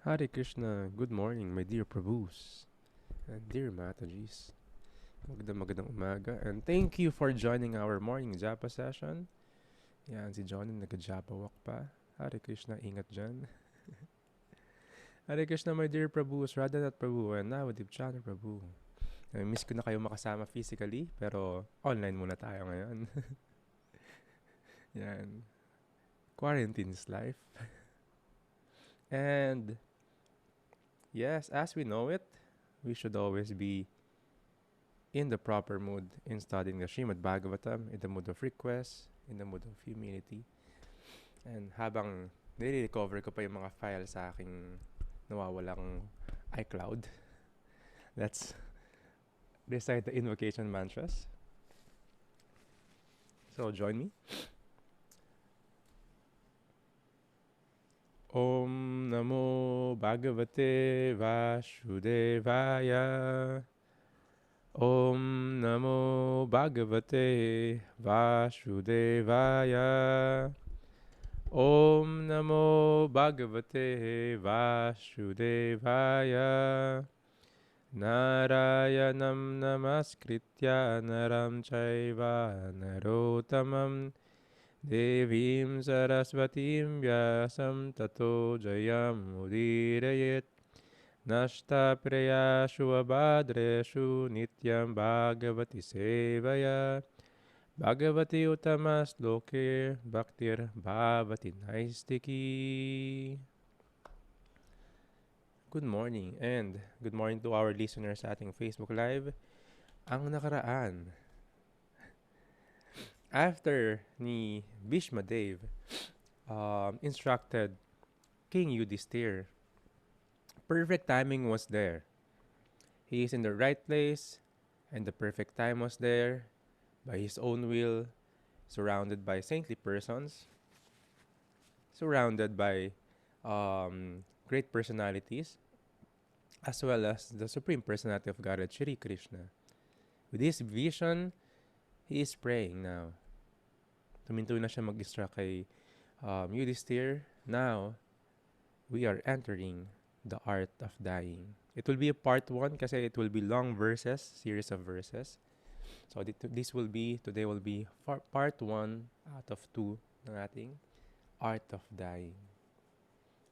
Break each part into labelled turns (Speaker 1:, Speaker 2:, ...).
Speaker 1: Hare Krishna, good morning, my dear Prabhus and dear Matajis. Magandang umaga, and thank you for joining our morning Japa session. Yan, si Johnny nag-Japa walk pa. Hare Krishna, ingat dyan. Hare Krishna, my dear Prabhus, Radhanath Prabhu, and Navadip Chandra Prabhu. Miss ko na kayo makasama physically, pero online muna tayo ngayon. Yan. Quarantine is life. And yes, as we know it, we should always be in the proper mood in studying the Srimad Bhagavatam, in the mood of request, in the mood of humility. And habang nire-recover ko pa yung mga files sa aking nawawalang iCloud, let's recite the invocation mantras. So join me. Om Namo Bhagavate Vasudevaya. Om Namo Bhagavate Vasudevaya. Om Namo Bhagavate Vasudevaya. Narayanam Namaskritya Naram Chaiva Narotamam Devim Saraswatim Vyasam Tato Jayam Udirayet Nashta Prayashu Abhadreshu Nityam Bhagavati Sevaya Bhagavati Utamas Loke Bhaktir Bhavati Naistiki. Good morning, and good morning to our listeners sa ating Facebook Live. Ang nakaraan, after ni Bhishma Dev instructed King Yudhisthira, perfect timing was there. He is in the right place, and the perfect time was there, by his own will, surrounded by saintly persons, surrounded by great personalities, as well as the Supreme Personality of Godhead, Shri Krishna. With this vision, he is praying now. Tuminto na siya mag-instruct kay Yudhisthira. Now, we are entering the art of dying. It will be a part 1 kasi it will be long verses, series of verses. So today will be part 1 out of 2 ng ating art of dying.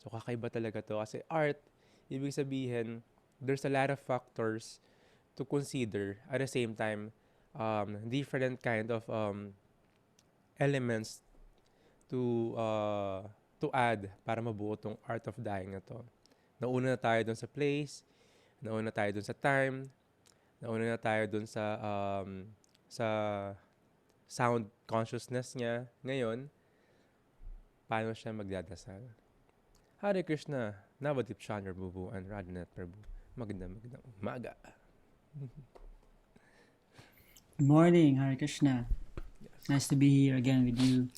Speaker 1: So kakaiba talaga to kasi art, ibig sabihin, there's a lot of factors to consider at the same time, different kind of elements to add para mabuo tong art of dying na to. Nauna na tayo dun sa place, nauna na tayo dun sa time, nauna na tayo dun sa sound consciousness niya. Ngayon, paano siya magdadasal? Hare Krishna, Navadip Chandra Prabhu and Radhanath Prabhu. Magandang umaga.
Speaker 2: Good morning, Hare Krishna. Yes. Nice to be here again with you.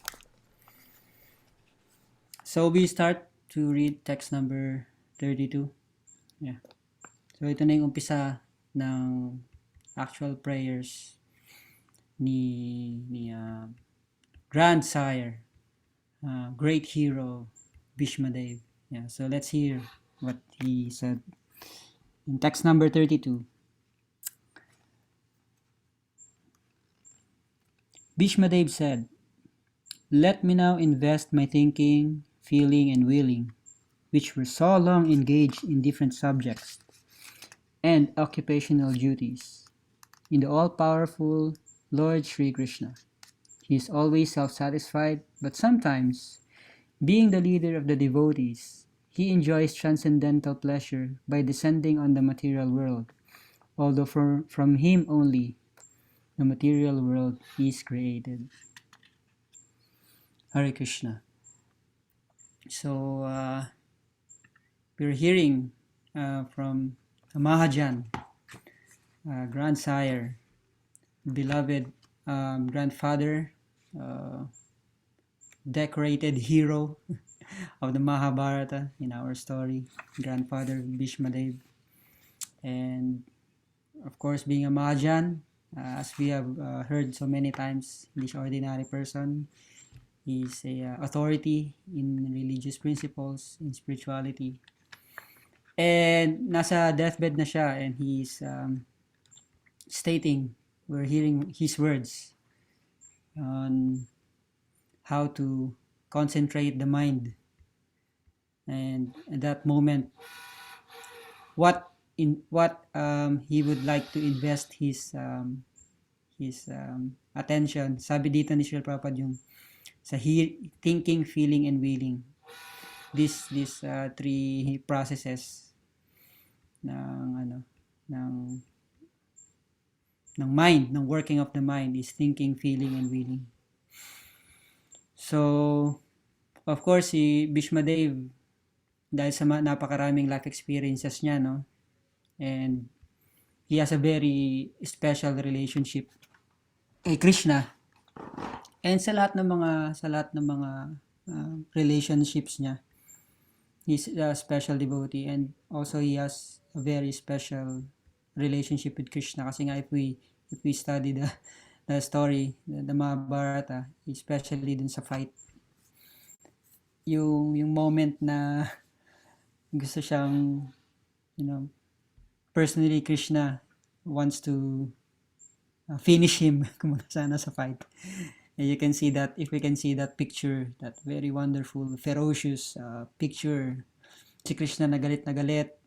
Speaker 2: So we start to read text number 32. Yeah. So ito na yung umpisa ng actual prayers ni grandsire, great hero, Bhishma Dev. Yeah. So let's hear what he said in text number 32. Bhishma Dev said, "Let me now invest my thinking, feeling, and willing, which were so long engaged in different subjects and occupational duties, in the all-powerful Lord Sri Krishna. He is always self-satisfied, but sometimes, being the leader of the devotees, he enjoys transcendental pleasure by descending on the material world, although from him only the material world is created." Hare Krishna. So, we're hearing from a Mahajan, grandsire, beloved grandfather, decorated hero of the Mahabharata in our story, grandfather Bhishma Dev. And of course, being a Mahajan, as we have heard so many times, this ordinary person is a authority in religious principles, in spirituality. And nasa deathbed na siya, and he's stating, we're hearing his words on how to concentrate the mind. And at that moment, what he would like to invest his attention. Sabi dito ni Srila Prabhupada yung sa thinking, feeling, and willing. This three processes ng ano ng ng mind, ng working of the mind is thinking, feeling, and willing. So, of course, si Bhishma Dev, dahil sa napakaraming life experiences niya, no? And he has a very special relationship kay Krishna. And sa lahat ng mga relationships niya, he's a special devotee, and also he has a very special relationship with Krishna. Kasi nga if we study the story, the Mahabharata, especially dun sa fight, yung moment na gusto siyang, personally Krishna wants to finish him kumbaga sana sa fight. And you can see that, if we can see that picture, that very wonderful, ferocious picture, si Krishna na galit,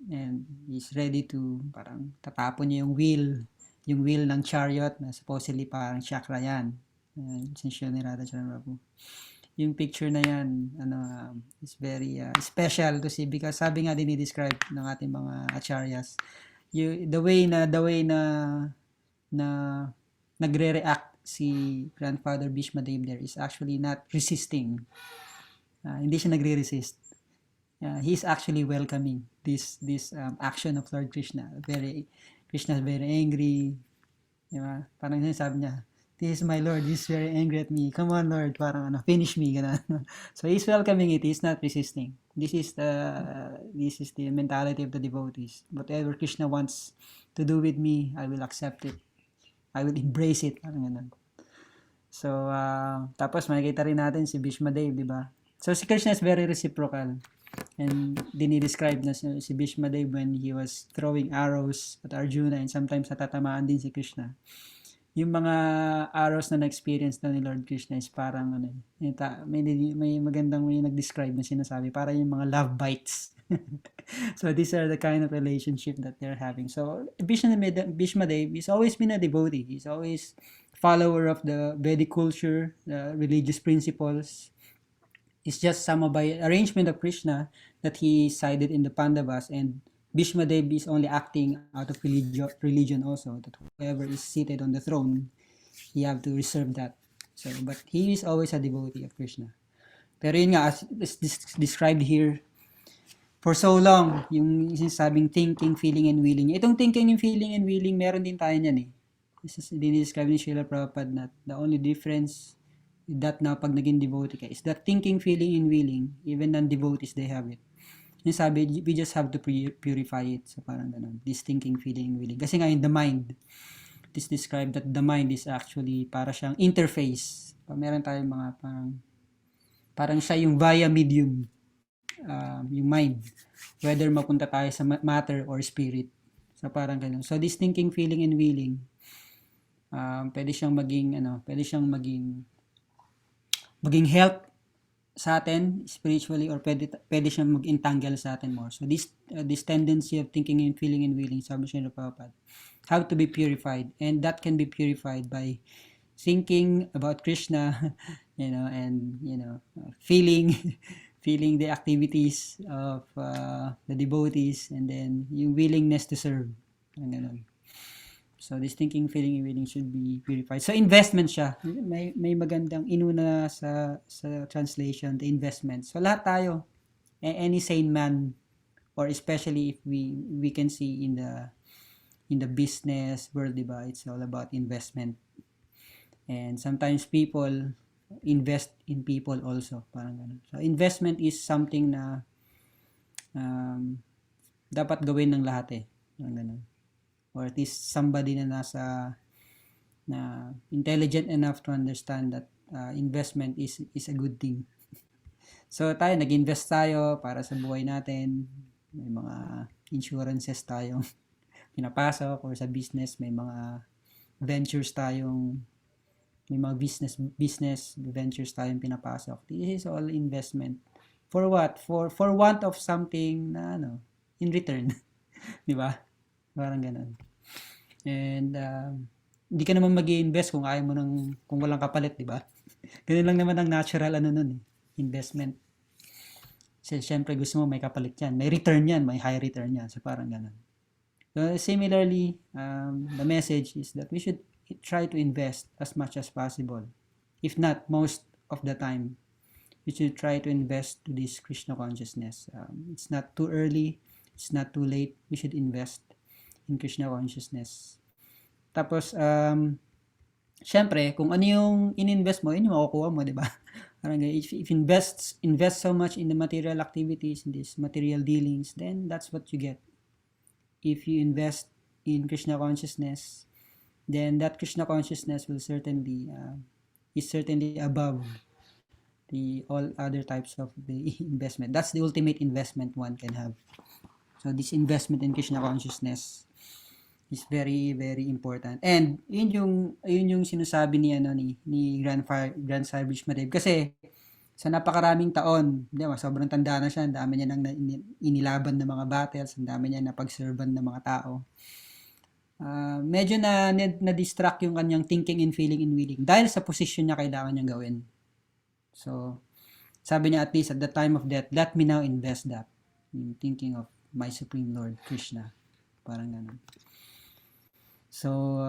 Speaker 2: and he's ready to, parang tatapon niya yung wheel ng chariot na supposedly parang chakra yan. Sinsyo ni Radha Charanbabu. Yung picture na yan, is very special to see, because sabi nga din i-describe ng ating mga acharyas, the way na nagre-react si Grandfather Bhishma Dev there is actually not resisting. Hindi siya nagre-resist. He's actually welcoming this action of Lord Krishna. Krishna is very angry. Diba? Parang sabi niya, this is my Lord, he's very angry at me. Come on, Lord, parang finish me. Ganun. So he's welcoming it, he's not resisting. This is the mentality of the devotees. Whatever Krishna wants to do with me, I will accept it. I will embrace it. Parang ganun. So, tapos makikita rin natin si Bhishma Dev, di ba? So, si Krishna is very reciprocal. And dinidescribe na si Bhishma Dev when he was throwing arrows at Arjuna, and sometimes natatamaan din si Krishna. Yung mga arrows na na-experience na ni Lord Krishna is parang may magandang may nag-describe na sinasabi, parang yung mga love bites. So these are the kind of relationship that they're having. So Bhishma Dev has always been a devotee. He's always follower of the Vedic culture, the religious principles. It's just some by arrangement of Krishna that he sided in the Pandavas, and Bhishma Dev is only acting out of religion also, that whoever is seated on the throne, he have to reserve that. So, but he is always a devotee of Krishna. Pero yun nga, as described here, for so long, yung sinasabing thinking, feeling, and willing. Itong thinking, and feeling, and willing, meron din tayo niyan eh. Dinescribe ni Srila Prabhupada na the only difference that na pag naging devotee ka is that thinking, feeling, and willing, even non-devotees, they have it. Yung sabi, we just have to purify it. So parang ganun, this thinking, feeling, and willing. Kasi nga in the mind, it is described that the mind is actually para siyang interface. Meron tayong mga parang siya yung via medium, yung mind, whether mapunta tayo sa matter or spirit. So parang ganun. So this thinking, feeling, and willing, pwede siyang maging help sa atin spiritually, or pwede siyang mag-entangle sa atin more. So this tendency of thinking and feeling and willing, sabi siya na Prabhupada, have to be purified, and that can be purified by thinking about Krishna, and feeling the activities of the devotees, and then yung willingness to serve. So this thinking, feeling, and willing should be purified. So investment siya. May magandang inuna sa translation, the investment. So lahat tayo, any sane man, or especially if we can see in the business world, diba, it's all about investment. And sometimes people invest in people also, parang ganun. So investment is something na dapat gawin ng lahat eh, parang ganun. Or at least somebody na intelligent enough to understand that investment is a good thing. So tayo, nag-invest tayo para sa buhay natin. May mga insurances tayong pinapasok, or sa business may mga ventures tayong may mga business ventures tayong pinapasok. This is all investment. For what? For want of something na in return, 'di ba? Parang ganoon. And hindi ka naman mag-i-invest kung ayaw mo kung walang kapalit, 'di ba? Ganun lang naman ang natural nun eh, investment. Kasi syempre gusto mo may kapalit yan, may return yan, may high return yan. So parang ganun. So similarly, the message is that we should try to invest as much as possible. If not most of the time, we should try to invest to this Krishna consciousness. It's not too early, it's not too late. We should invest in Krishna consciousness. Tapos, syempre, kung ano yung in-invest mo, yun yung makukuha mo, di ba? Parang if invest so much in the material activities, in these material dealings, then that's what you get. If you invest in Krishna consciousness, then that Krishna consciousness will certainly is certainly above the all other types of the investment. That's the ultimate investment one can have. So this investment in Krishna consciousness is very very important. And yun yung sinasabi ni Grandfather Bishmadev, kasi sa napakaraming taon, di ba, sobrang tanda na siya, ang dami niya nang inilaban ng mga battles, ang dami niya na pag-servan ng mga tao. Medyo na-distract yung kanyang thinking and feeling and willing dahil sa position niya kailangan niyang gawin. So, sabi niya, at least at the time of death, let me now invest that in thinking of my Supreme Lord Krishna. Parang ganun. So,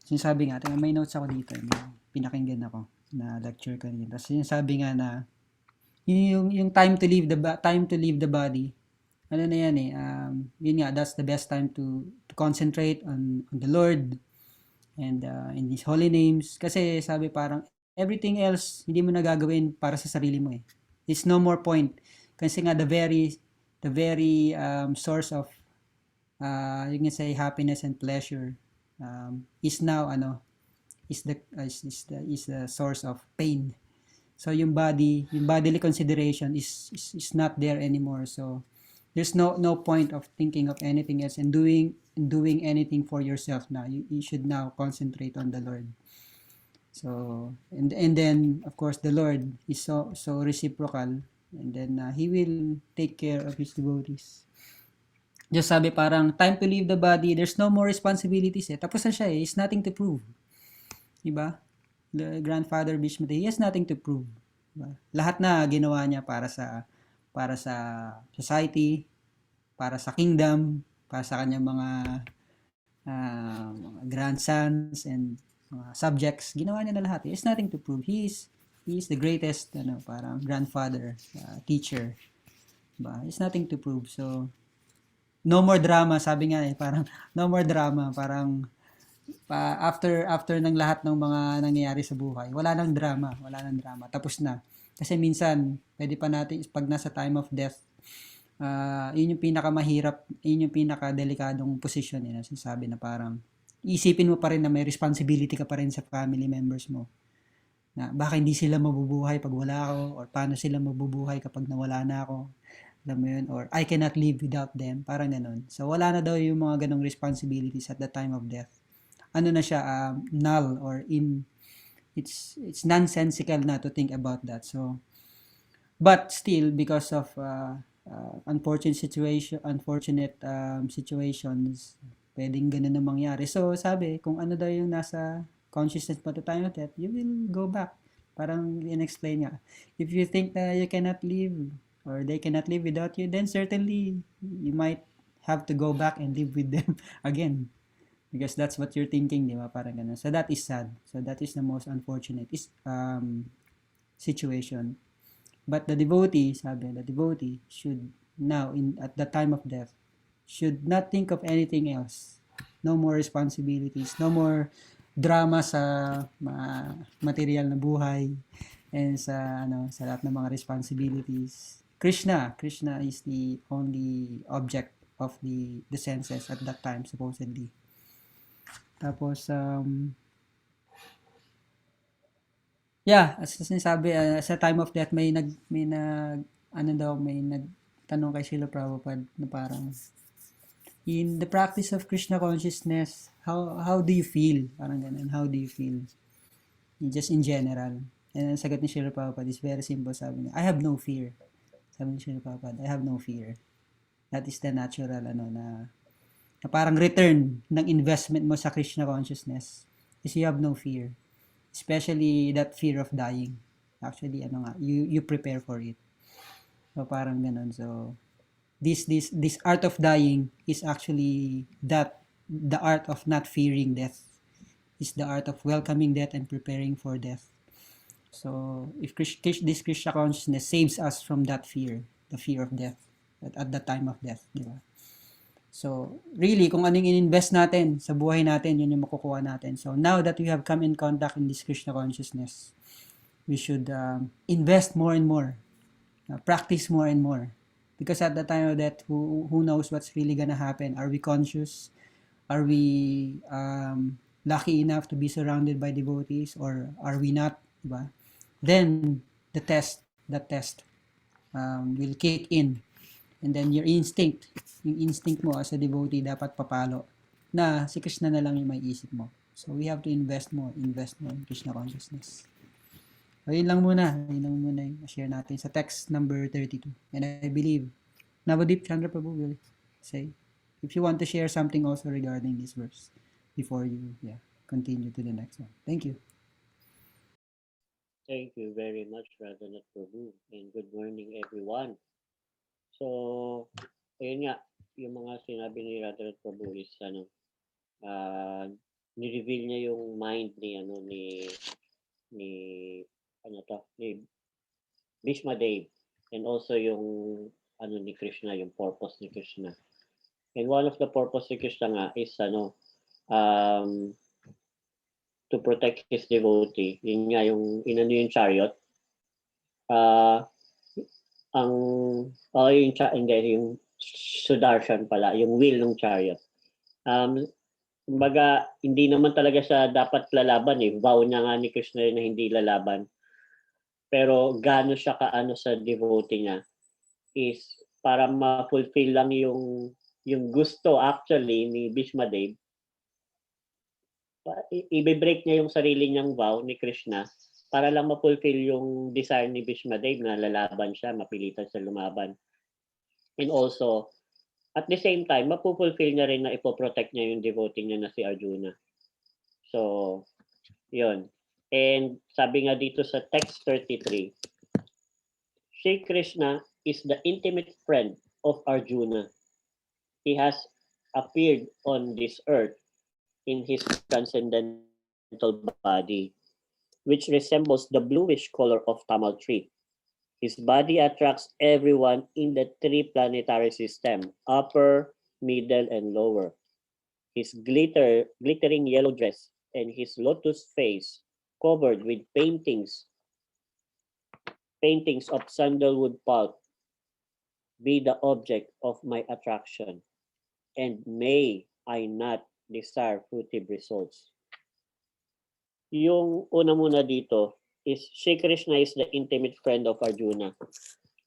Speaker 2: sinasabi nga, may notes ako dito, may pinakinggan ako na lecture kanina. Tapos sinasabi nga na yung time to leave the body, ano na yan yun nga, that's the best time to concentrate on the Lord and in His holy names. Kasi sabi parang everything else hindi mo nagagawin para sa sarili mo eh. It's no more point. Kasi nga the very source of you can say happiness and pleasure is now is the source of pain. So yung bodily consideration is not there anymore. So there's no point of thinking of anything else and doing anything for yourself now. You should now concentrate on the Lord. So and then of course the Lord is so reciprocal, and then He will take care of His devotees. Just sabi parang time to leave the body, there's no more responsibilities eh. Tapos na siya eh, it's nothing to prove. Diba? The Grandfather Bishmadev, he has nothing to prove. Diba? Lahat na ginawa niya para sa society, para sa kingdom, para sa kanyang mga grandsons and subjects. Ginawa niya na lahat. He has nothing to prove. He is the greatest parang grandfather, teacher. Diba? He has nothing to prove. So no more drama, sabi nga parang no more drama, parang after ng lahat ng mga nangyayari sa buhay, wala nang drama, tapos na. Kasi minsan, pwede pa natin, pag nasa time of death, yun yung pinakamahirap, yun yung pinakadelikadong position yun, sinasabi na parang, isipin mo pa rin na may responsibility ka pa rin sa family members mo. Na baka hindi sila mabubuhay pag wala ako, or paano sila mabubuhay kapag nawala na ako. Alam mo yun, or I cannot live without them, parang ganun. So wala na daw yung mga ganong responsibilities at the time of death. Ano na siya, null, or it's nonsensical na to think about that. So but still, because of unfortunate situations, pwedeng ganun na mangyari. So sabi, kung ano daw yung nasa consciousness mo at the time of death, you will go back. Parang in-explain nga, if you think that you cannot live or they cannot live without you, then certainly you might have to go back and live with them again. Because that's what you're thinking, di ba? Parang ganun. So that is sad. So that is the most unfortunate situation. But the devotee, sabi, the devotee should now, at the time of death, should not think of anything else. No more responsibilities, no more drama sa material na buhay and sa lahat ng mga responsibilities. Krishna is the only object of the senses at that time, supposedly. Tapos as sinasabi, sa time of death may tanong kay Srila Prabhupada na parang, in the practice of Krishna consciousness, how do you feel? Parang ganun, how do you feel? Just in general. And ang sagot ni Srila Prabhupada is very simple, sabi niya, I have no fear. Sabi ni Srila Prabhupada, I have no fear. That is the natural, na parang return ng investment mo sa Krishna consciousness is you have no fear. Especially that fear of dying. Actually, you prepare for it. So, parang ganun. So, this art of dying is actually the art of not fearing death. Is the art of welcoming death and preparing for death. So, if this Krishna consciousness saves us from that fear, the fear of death, at the time of death, di ba? So, really, kung anong in-invest natin sa buhay natin, yun yung makukuha natin. So, now that we have come in contact in this Krishna consciousness, we should invest more and more, practice more and more. Because at the time of death, who knows what's really gonna happen? Are we conscious? Are we lucky enough to be surrounded by devotees, or are we not? Diba? Then that test will kick in, and then your yung instinct mo as a devotee dapat papalo na si Krishna na lang yung may isip mo. So we have to invest more in Krishna consciousness. So yun lang muna yung share natin sa text number 32. And I believe Navadip Chandra Prabhu will say, if you want to share something also regarding this verse before you continue to the next one. Thank you.
Speaker 3: Thank you very much, Radhanath Prabhu, and good morning, everyone. So, ayun nga, yung mga sinabi ni Radhanath Prabhu is, ni-reveal niya yung mind ni Bhishma Dev, and also yung, ni Krishna, yung purpose ni Krishna. And one of the purpose ni Krishna nga is, to protect his devotee. Yun nga, yung yung chariot. Yung Sudarshan pala, yung wheel ng chariot. Kumbaga, hindi naman talaga siya dapat lalaban eh. Vow niya nga ni Krishna na hindi lalaban. Pero gaano siya kaano sa devotee niya is para ma-fulfill lang yung gusto actually ni Bhishma Dev. I-break niya yung sarili niyang vow ni Krishna para lang ma-fulfill yung desire ni Bhishma Dev na lalaban siya, mapilitan siya lumaban. And also, at the same time, mapufulfill niya rin na ipoprotect niya yung devotee niya na si Arjuna. So, yun. And sabi nga dito sa text 33, Sri Krishna is the intimate friend of Arjuna. He has appeared on this earth in his transcendental body, which resembles the bluish color of tamal tree. His body attracts everyone in the three planetary system, upper, middle, and lower. His glittering yellow dress and his lotus face covered with paintings of sandalwood pulp be the object of my attraction, and may I not desire fruitive results. Yung una muna dito is Sri Krishna is the intimate friend of Arjuna.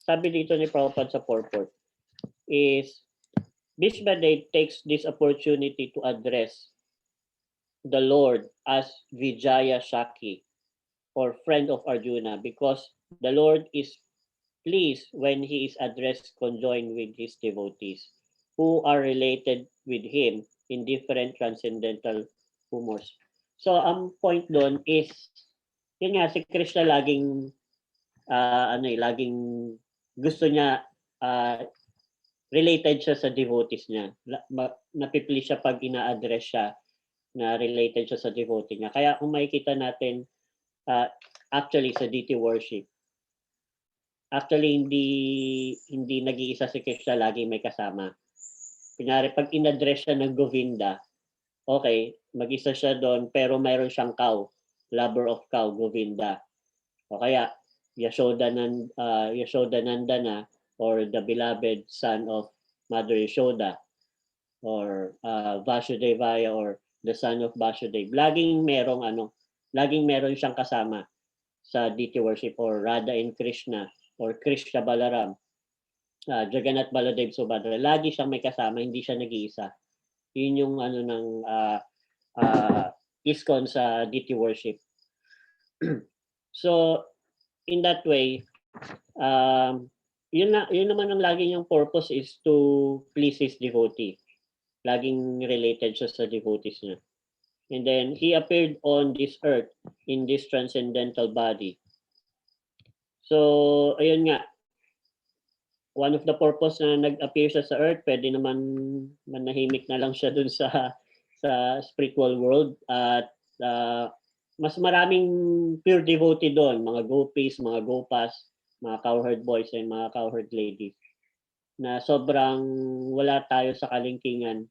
Speaker 3: Sabi dito ni Prabhupada sa purport is Bhishma Dev takes this opportunity to address the Lord as Vijaya Shaki or friend of Arjuna because the Lord is pleased when he is addressed conjoined with his devotees who are related with him in different transcendental humors. So, ang point doon is, yun nga, si Krishna laging, laging gusto niya, related siya sa devotees niya. Napipili siya pag ina-address siya na related siya sa devotee niya. Kaya kung makikita natin, actually sa deity worship, actually hindi nag-iisa si Krishna, lagi may kasama. Kunyari, pag in-address siya ng Govinda, okay, mag-isa siya doon, pero mayroon siyang cow, lover of cow, Govinda. O kaya, Yashodanandana, or the beloved son of Mother Yashoda, or Vasudevaya, or the son of Vasudev. Laging meron siyang kasama sa deity worship, or Radha and Krishna, or Krishna Balaram. Jagannath Baladev Subhadra. Lagi siyang may kasama, hindi siya nag-iisa. Yun yung ano ng ISKCON sa deity worship. So, in that way, yun naman ang lagi niyang purpose is to please his devotee. Laging related siya sa devotees niya. And then, he appeared on this earth in this transcendental body. So, ayun nga, one of the purpose na nag-appear siya sa earth, pwede naman manahimik na lang siya dun sa spiritual world at mas maraming pure devotee doon, mga gopis, mga gopas, mga cowherd boys and mga cowherd ladies na sobrang wala tayo sa kalingkingan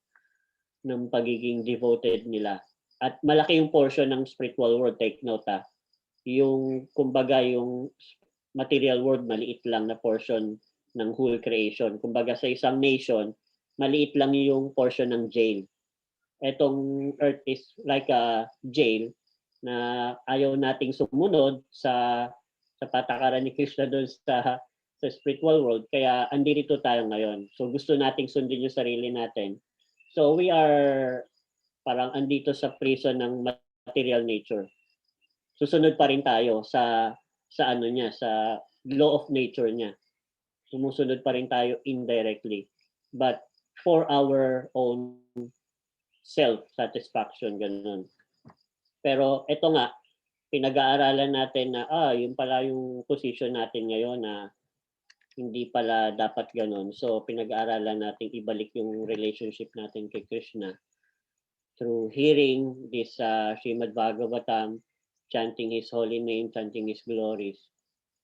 Speaker 3: ng pagiging devoted nila. At malaki yung portion ng spiritual world, take note yung kumbaga yung material world, maliit lang na portion ng whole creation. Kumbaga sa isang nation, maliit lang yung portion ng jail. Etong earth is like a jail na ayaw nating sumunod sa patakaran ni Krishna doon sa spiritual world. Kaya andito tayo ngayon. So gusto nating sundin yung sarili natin. So we are parang andito sa prison ng material nature. Susunod pa rin tayo sa ano niya, sa law of nature niya. Sumusunod pa rin tayo indirectly. But for our own self-satisfaction, ganun. Pero ito nga, pinag-aaralan natin na yun pala yung position natin ngayon na hindi pala dapat ganun. So pinag-aaralan natin ibalik yung relationship natin kay Krishna through hearing this Srimad Bhagavatam, chanting His holy name, chanting His glories.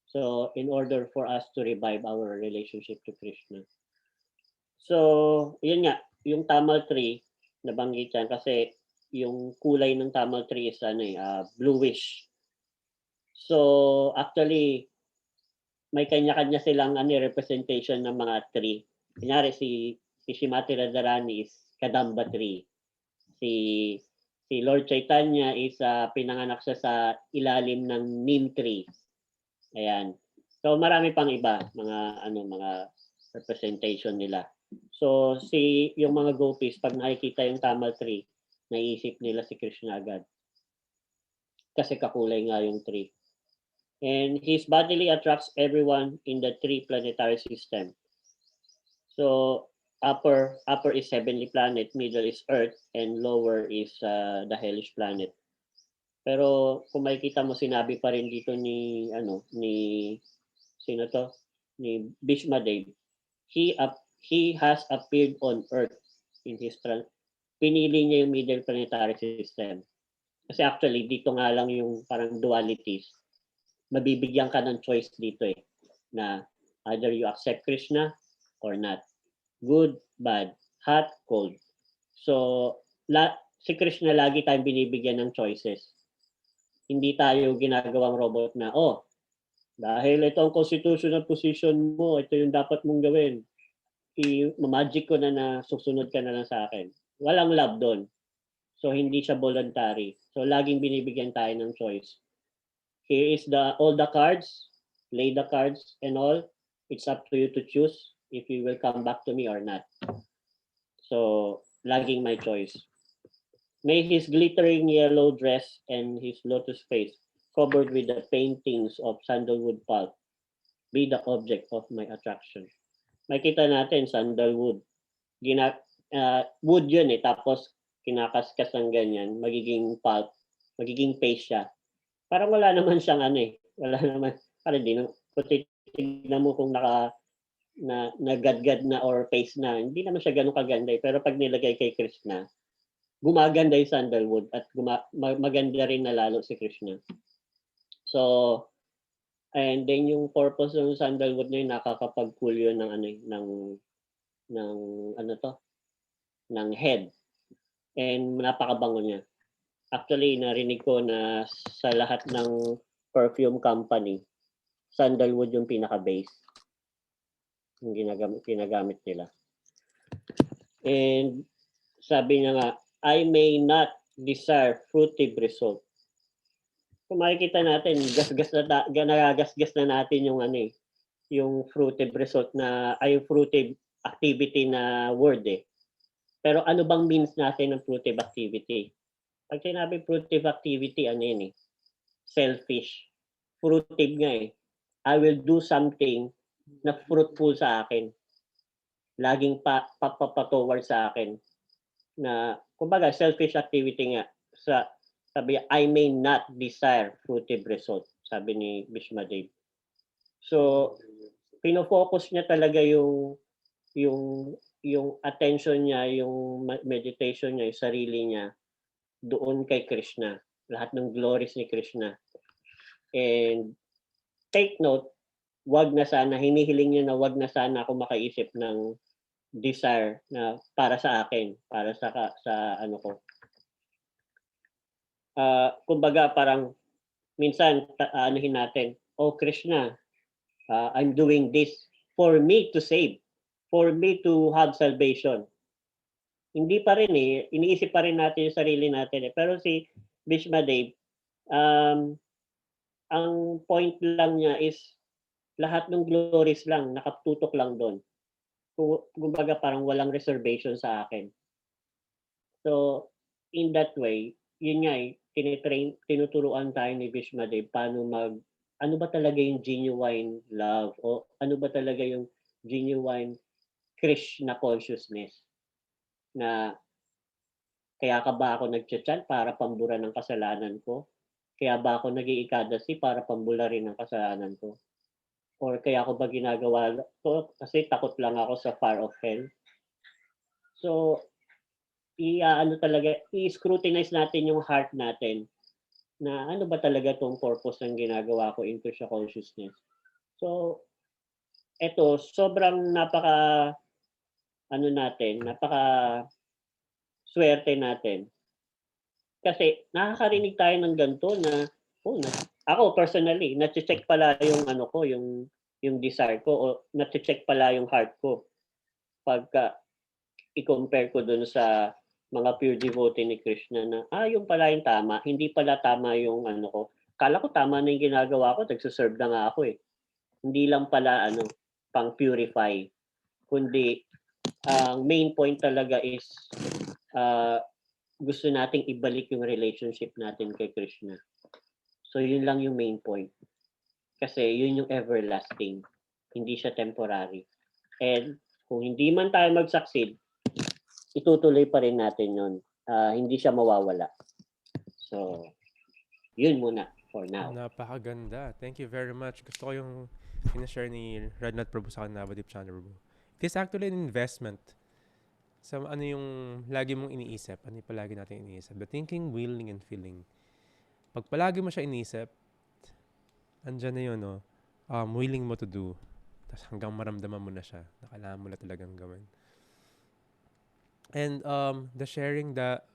Speaker 3: So in order for us to revive our relationship to Krishna. So yun nga, yung tamal tree, nabanggit yan kasi yung kulay ng tamal tree is bluish. So actually, may kanya-kanya silang representation ng mga tree. Kunyari si Shrimati Radharani is Kadamba tree. Si Lord Chaitanya is pinanganak siya sa ilalim ng neem tree. Ayan. So marami pang iba mga representation nila. So yung mga gopis pag nakikita yung tamal tree, naisip nila si Krishna agad. Kasi kakulay nga yung tree. And his bodily attracts everyone in the three planetary system. So upper is heavenly planet, middle is earth, and lower is the hellish planet. Pero kung makikita mo, sinabi pa rin dito ni sino to? Ni Bhishma Dev. He has appeared on earth in his pinili niya yung middle planetary system. Kasi actually, dito nga lang yung parang dualities. Mabibigyan ka ng choice dito na either you accept Krishna or not. Good, bad, hot, cold. So, si Krishna lagi tayong binibigyan ng choices. Hindi tayo ginagawang robot na, dahil ito ang constitutional position mo, ito yung dapat mong gawin. I-magic ko na susunod ka na lang sa akin. Walang love doon. So, hindi siya voluntary. So, laging binibigyan tayo ng choice. Here is all the cards, lay the cards and all. It's up to you to choose if you will come back to me or not. So, laging my choice. May his glittering yellow dress and his lotus face, covered with the paintings of sandalwood pulp, be the object of my attraction. Makita natin, sandalwood. Wood yun tapos kinakaskas ng ganyan, magiging pulp, magiging paste siya. Parang wala naman siyang wala naman, parang di naman, kung titignan mo kung nagadgad na or paste na, hindi naman siya ganun kaganda pero pag nilagay kay Krishna, gumaganda yung sandalwood at maganda rin na lalo si Krishna. So, and then yung purpose ng sandalwood na yun, nakakapag-cool yun ng head. And napakabango niya. Actually, narinig ko na sa lahat ng perfume company, sandalwood yung pinaka-base. Yung ginagamit nila. And sabi niya nga, I may not desire fruitive result. Kung makikita natin, nagagasgas na natin yung yung fruitive result na, ay yung fruitive activity na word eh. Pero ano bang means natin ng fruitive activity? Pag sinabi fruitive activity, ano yun eh? Selfish. Fruitive nga eh. I will do something na fruitful sa akin. Laging papatoward sa akin. Na, kumbaga, selfish activity nga. Sabi, I may not desire fruitive result, sabi ni Bishma Dave. So, pinofocus niya talaga yung yung attention niya, yung meditation niya, yung sarili niya doon kay Krishna. Lahat ng glories ni Krishna. And take note, wag na sana, hinihiling niya na wag na sana ako makaisip ng desire na para sa akin, para sa ano ko. Kumbaga parang minsan anuhin natin, oh Krishna, I'm doing this for me to save, for me to have salvation. Hindi pa rin eh, iniisip pa rin natin yung sarili natin eh. Pero si Bhishma Dev, um, ang point lang niya is lahat ng glories lang, nakatutok lang doon. Kumbaga parang walang reservation sa akin. So, in that way, yun nga eh, tinuturuan tayo ni Bhishma Dev paano ano ba talaga yung genuine love o ano ba talaga yung genuine Krishna consciousness na kaya ka ba ako nagcha-chant para pambura ng kasalanan ko? Kaya ba ako nag-iikadasi para pambura rin ng kasalanan ko? Or kaya ko ba ginagawa to kasi takot lang ako sa fire of hell? So, i-scrutinize natin yung heart natin na ano ba talaga tong purpose ng ginagawa ko into sa consciousness. So, eto, sobrang napaka swerte natin. Kasi nakakarinig tayo ng ganito na, ako personally, na-check pala yung yung desire ko o na-check pala yung heart ko. Pagka i-compare ko dun sa mga pure devotee ni Krishna na, yung pala yung tama, hindi pala tama yung ko. Kala ko tama na yung ginagawa ko, nagsuserve na nga ako eh. Hindi lang pala pang purify, kundi ang main point talaga is gusto nating ibalik yung relationship natin kay Krishna. So yun lang yung main point. Kasi yun yung everlasting. Hindi siya temporary. And kung hindi man tayo mag-succeed, itutuloy pa rin natin yun. Hindi siya mawawala. So, yun muna for now.
Speaker 1: Napakaganda. Thank you very much. Gusto ko yung sinashare ni Radnath Prabhu sa akin na Navadip Chandra Prabhu. It is actually an investment sa ano yung lagi mong iniisip. Ano yung palagi natin iniisip. The thinking, willing, and feeling. Pag palagi mo siya iniisip, andyan na yun, no? Willing mo to do. Tapos hanggang maramdaman mo na siya. Na kailangan mo na talagang gawin. And the sharing that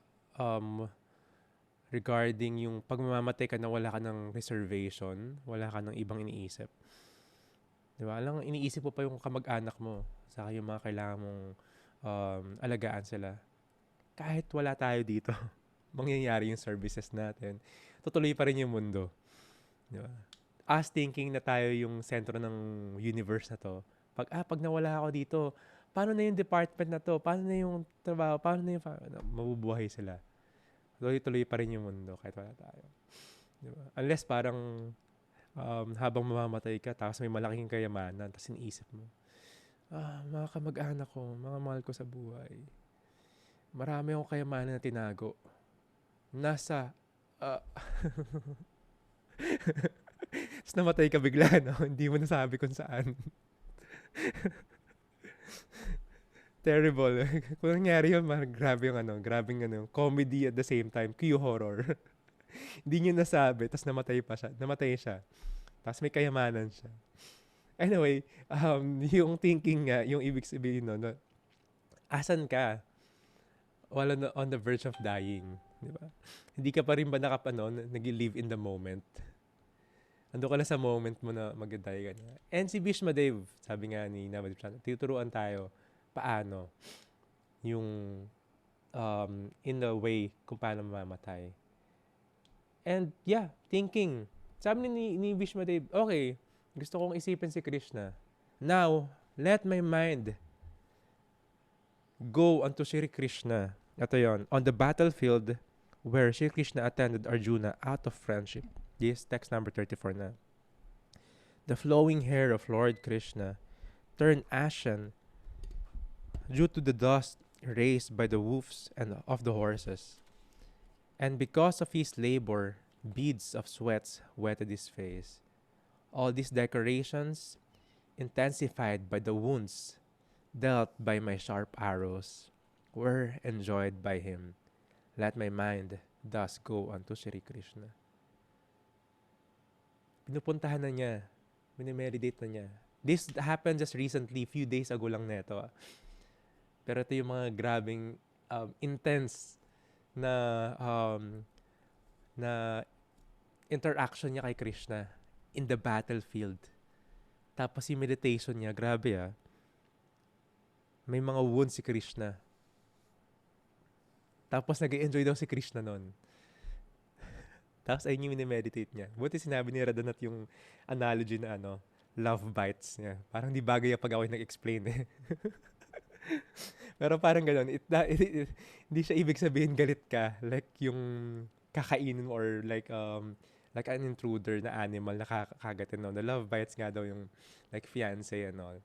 Speaker 1: regarding yung pag mamamatay ka na wala ka ng reservation, wala ka ng ibang iniisip. Diba? Alam, iniisip mo pa yung kamag-anak mo, saka yung mga kailangan mong alagaan sila. Kahit wala tayo dito, mangyayari yung services natin. Tutuloy pa rin yung mundo. Diba? Us thinking na tayo yung sentro ng universe na to. Pag nawala ako dito, paano na yung department na to? Paano na yung trabaho? Paano na yung mabubuhay sila? Tuloy-tuloy pa rin yung mundo kahit wala tayo. Diba? Unless parang habang mamamatay ka, tapos may malaking kayamanan, tapos iniisip mo, mga kamag-anak ko, mga mahal ko sa buhay, marami akong kayamanan na tinago. Nasa, tapos namatay ka bigla, no? Hindi mo nasabi kung saan. Terrible. Kung nangyari yun, grabe yung comedy at the same time, Q-horror. Hindi niya nasabi, tapos namatay siya. Tapos may kayamanan siya. Anyway, yung thinking nga, yung ibig sabihin no, asan ka? Wala na on the verge of dying. Di ba? Hindi ka pa rin ba nag-live in the moment? Ando ka na sa moment mo na mag-die ka na. And si Bhishma Dev, sabi nga ni Navadip Chandra, tinuturuan tayo paano yung in the way kung paano mamamatay. And yeah, thinking. Sabi ni Bhishma Dev, okay, gusto kong isipin si Krishna. Now, let my mind go unto Shri Krishna. Ito yon. On the battlefield where Shri Krishna attended Arjuna out of friendship. This text number 34 na. The flowing hair of Lord Krishna turned ashen due to the dust raised by the hoofs and of the horses. And because of his labor, beads of sweats wetted his face. All these decorations, intensified by the wounds dealt by my sharp arrows, were enjoyed by him. Let my mind thus go unto Shri Krishna. Pinupuntahan na niya. Minimeditate na niya. This happened just recently, few days ago lang neto. Pero ito yung mga grabing intense na na interaction niya kay Krishna in the battlefield. Tapos yung meditation niya, grabe may mga wounds si Krishna. Tapos nag-enjoy daw si Krishna nun. Tapos ayun yung minimeditate niya. Buti sinabi ni Radhanat yung analogy na love bites niya. Parang di bagay pag ako nag-explain eh. Pero parang gano'n. Hindi siya ibig sabihin galit ka. Like yung kakainin mo or like an intruder na animal na kakagatin. No? The love bites nga daw yung like fiancé and all.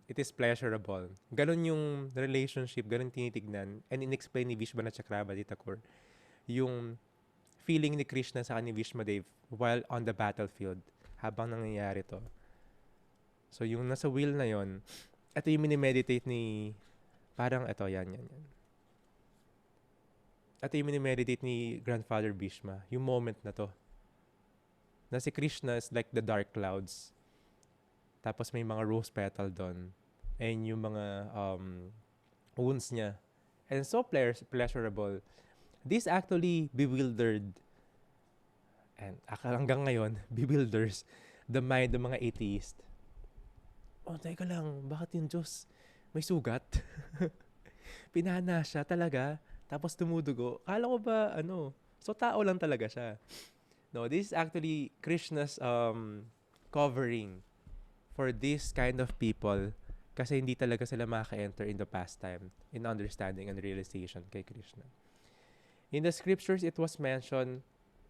Speaker 1: It is pleasurable. Ganon yung relationship, ganon tinitignan. And in-explain ni Vishwanath Chakrabarti Thakur yung feeling ni Krishna sa ni Vishmadev while on the battlefield habang nangyayari to. So yung nasa wheel na yon, ito yung minimeditate ni parang ito, yan. Ito yung minimeditate ni Grandfather Bhishma, yung moment na to. Na si Krishna is like the dark clouds. Tapos may mga rose petal doon. And yung mga wounds niya. And so pleasurable. This actually bewildered and hanggang ngayon, bewilders the mind ng mga atheist. Oh, teka lang, bakit yung Diyos may sugat? Pinana siya talaga, tapos tumudugo. Kala ko ba, so tao lang talaga siya. No, this is actually Krishna's covering for this kind of people kasi hindi talaga sila maka-enter in the pastime, in understanding and realization kay Krishna. In the scriptures, it was mentioned,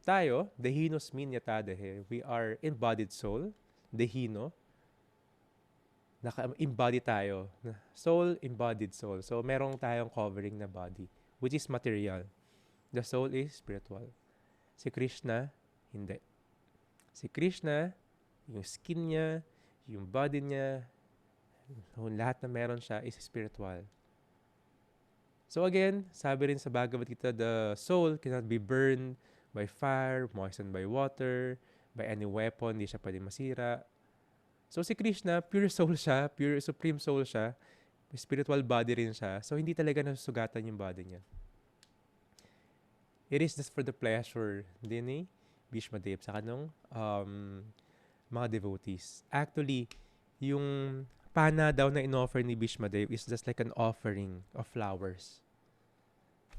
Speaker 1: tayo, dehinos min yatadehe, we are embodied soul, dehino, naka-embody tayo. Soul, embodied soul. So, merong tayong covering na body, which is material. The soul is spiritual. Si Krishna, hindi. Si Krishna, yung skin niya, yung body niya, lahat na meron siya is spiritual. So again, sabi rin sa Bhagavad Gita, the soul cannot be burned by fire, moistened by water, by any weapon, hindi siya pwede masira. So si Krishna, pure soul siya, pure supreme soul siya, spiritual body rin siya. So hindi talaga nasusugatan yung body niya. It is just for the pleasure din ni Bhishmadev sa kanong mga devotees. Actually, yung pana daw na in-offer ni Bhishmadev is just like an offering of flowers.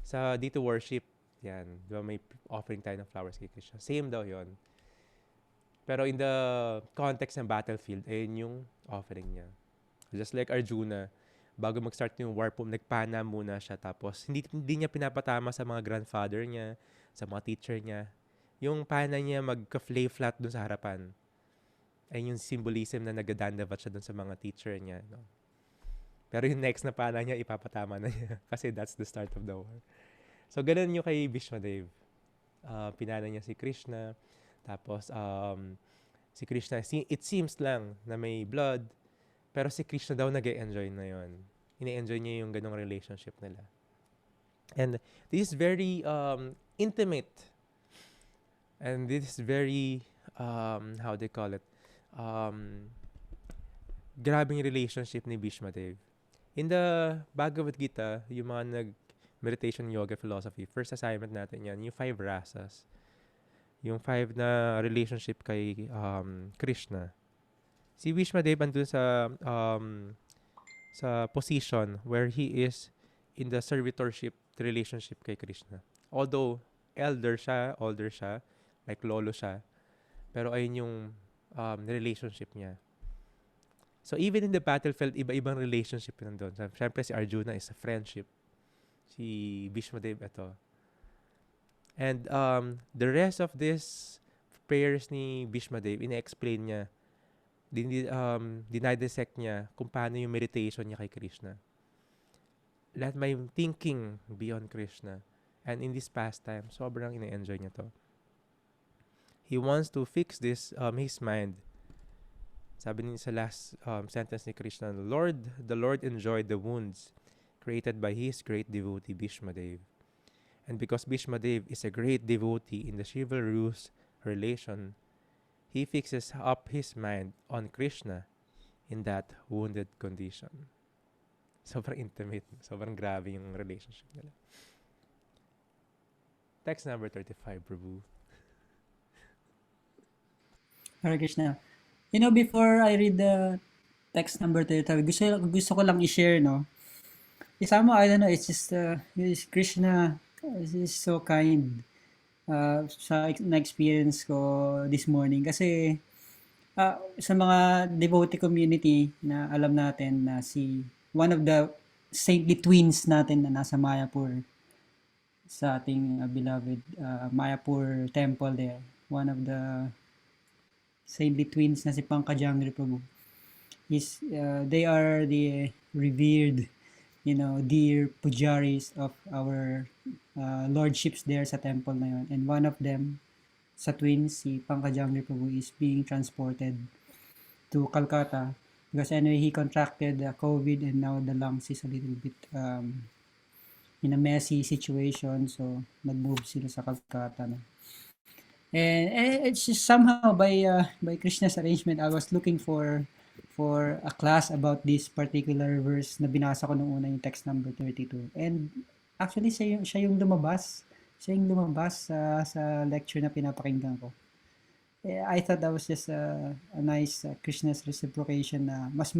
Speaker 1: Sa dito worship, yan, diba may offering tayo ng flowers kay Krishna. Same daw yon. Pero in the context ng battlefield, ayun yung offering niya. Just like Arjuna, bago mag-start yung war, nagpana muna siya. Tapos, hindi niya pinapatama sa mga grandfather niya, sa mga teacher niya. Yung pana niya magka-flay flat dun sa harapan. Ayun yung symbolism na nagadandavat siya dun sa mga teacher niya. No? Pero yung next na pana niya, ipapatama na niya. Kasi that's the start of the war. So, ganun yung kay Bhishmadev. Pinana niya si Krishna. Tapos, si Krishna, it seems lang na may blood. Pero si Krishna daw nag-enjoy na yon. Ine-enjoy niya yung ganong relationship nila. And this is very intimate. And this is very, how they call it, grabing relationship ni Bhishmadev. In the Bhagavad Gita, yung mga meditation yoga philosophy, first assignment natin yan, yung 5 rasas. Yung 5 na relationship kay Krishna. Si Bhishmadev andun sa position where he is in the servitorship relationship kay Krishna. Although older siya, like lolo siya, pero ayun yung relationship niya. So even in the battlefield, iba-ibang relationship nandun. Siyempre si Arjuna is a friendship. Si Bhishmadev ito. And the rest of this prayers ni Bhishmadev, ina-explain niya, dinidissect niya kung paano yung meditation niya kay Krishna. Let my thinking be on Krishna. And in this pastime, sobrang ina-enjoy niya to. He wants to fix this, his mind. Sabi niya sa last sentence ni Krishna, the Lord enjoyed the wounds created by his great devotee Bhishmadev. And because Bhishmadev is a great devotee in the chivalrous relation, he fixes up his mind on Krishna in that wounded condition. Sobrang intimate. Sobrang grabe yung relationship nila. Text number 35, Prabhu.
Speaker 2: Hare Krishna. You know, before I read the text number 35, gusto ko lang i-share, no? Somehow, I don't know, it's just, Krishna is so kind sa na-experience ko this morning. Kasi, sa mga devotee community na alam natin na one of the saintly twins natin na nasa Mayapur, sa ating beloved Mayapur temple there. One of the saintly twins na si Pankajangri Prabhu. They are the revered, dear pujaris of our lordships there sa temple na yun. And one of them, sa twins, si Pankajangri Prabhu, is being transported to Calcutta because anyway, he contracted COVID and now the lungs is a little bit in a messy situation, so nag-move sila sa Calcutta. No? And it's just somehow by Krishna's arrangement, I was looking for a class about this particular verse na binasa ko nung una, yung text number 32. And actually, siya yung lumabas. Siya yung lumabas sa lecture na pinapakinggan ko. I thought that was just a nice Krishna's reciprocation na mas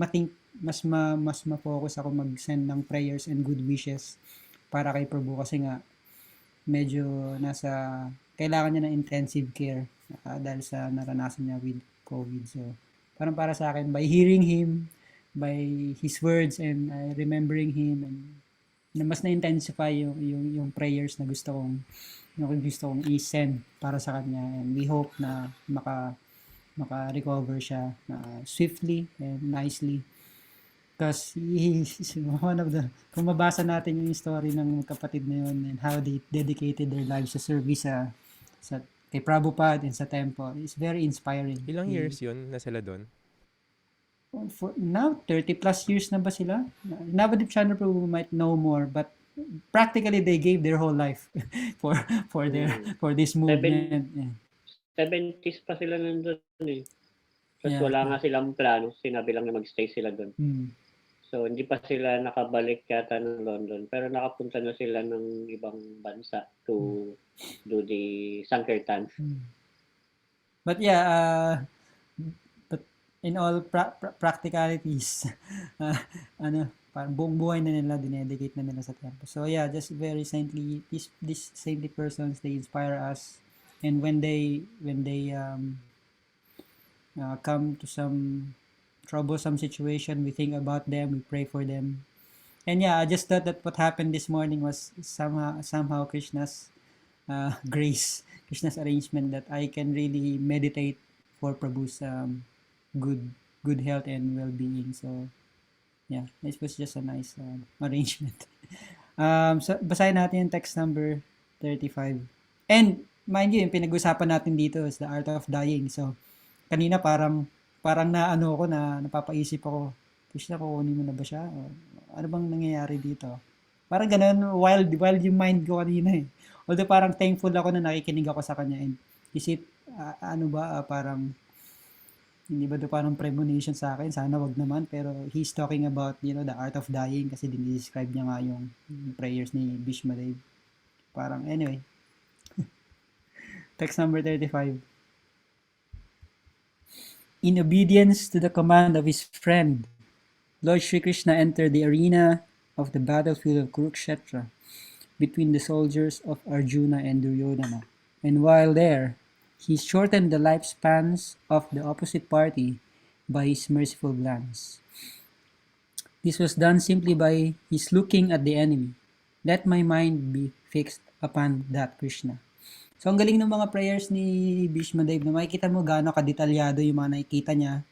Speaker 2: ma-focus ako mag-send ng prayers and good wishes para kay Prabhu kasi nga medyo kailangan niya ng intensive care dahil sa naranasan niya with COVID. So, parang para sa akin, by hearing him, by his words and remembering him, and mas na-intensify yung prayers na gusto kong i-send para sa kanya, and we hope na maka-recover siya swiftly and nicely because he's one of the, kung mabasa natin yung story ng kapatid na yun and how they dedicated their lives sa service sa kay Prabhupada and sa temple, it's very inspiring.
Speaker 1: Ilang years yun na sila doon?
Speaker 2: For now, 30 plus years na ba sila? Navadip Chandra Prabhu might know more, but practically they gave their whole life for this movement.
Speaker 3: 70s pa sila nandun eh. Tapos wala nga silang plano, sinabi lang na mag-stay sila doon. So hindi pa sila nakabalik yata ng London, pero nakapunta na sila ng ibang bansa to do the Sankirtan.
Speaker 2: But yeah, but in all practicalities, parang buong buhay na nila, dinedicate na nila sa temple. So yeah, just very saintly, these saintly persons, they inspire us. And when they come to some troublesome situation, we think about them, we pray for them. And yeah, I just thought that what happened this morning was somehow Krishna's grace, Krishna's arrangement that I can really meditate for Prabhu's good health and well-being. So yeah, it was just a nice arrangement. So basahin natin yung text number 35. And mind you, yung pinag-usapan natin dito is the art of dying. So kanina parang napapaisip ako, Krishna, kukunin mo na ba siya? O, ano bang nangyayari dito? Parang ganun, wild yung mind ko kanina eh. Although parang thankful ako na nakikinig ako sa kanya. And is it, parang, hindi ba ito parang premonition sa akin? Sana wag naman. Pero he's talking about, the art of dying kasi dinidescribe niya nga yung prayers ni Bhishmadev. Parang, anyway. Text number 35. In obedience to the command of his friend, Lord Shri Krishna entered the arena of the battlefield of Kurukshetra between the soldiers of Arjuna and Duryodhana. And while there, he shortened the lifespans of the opposite party by his merciful glance. This was done simply by his looking at the enemy. Let my mind be fixed upon that Krishna. So, ang galing ng mga prayers ni Bhishma Dev na makikita mo gaano kadetalyado yung mga nakikita niya,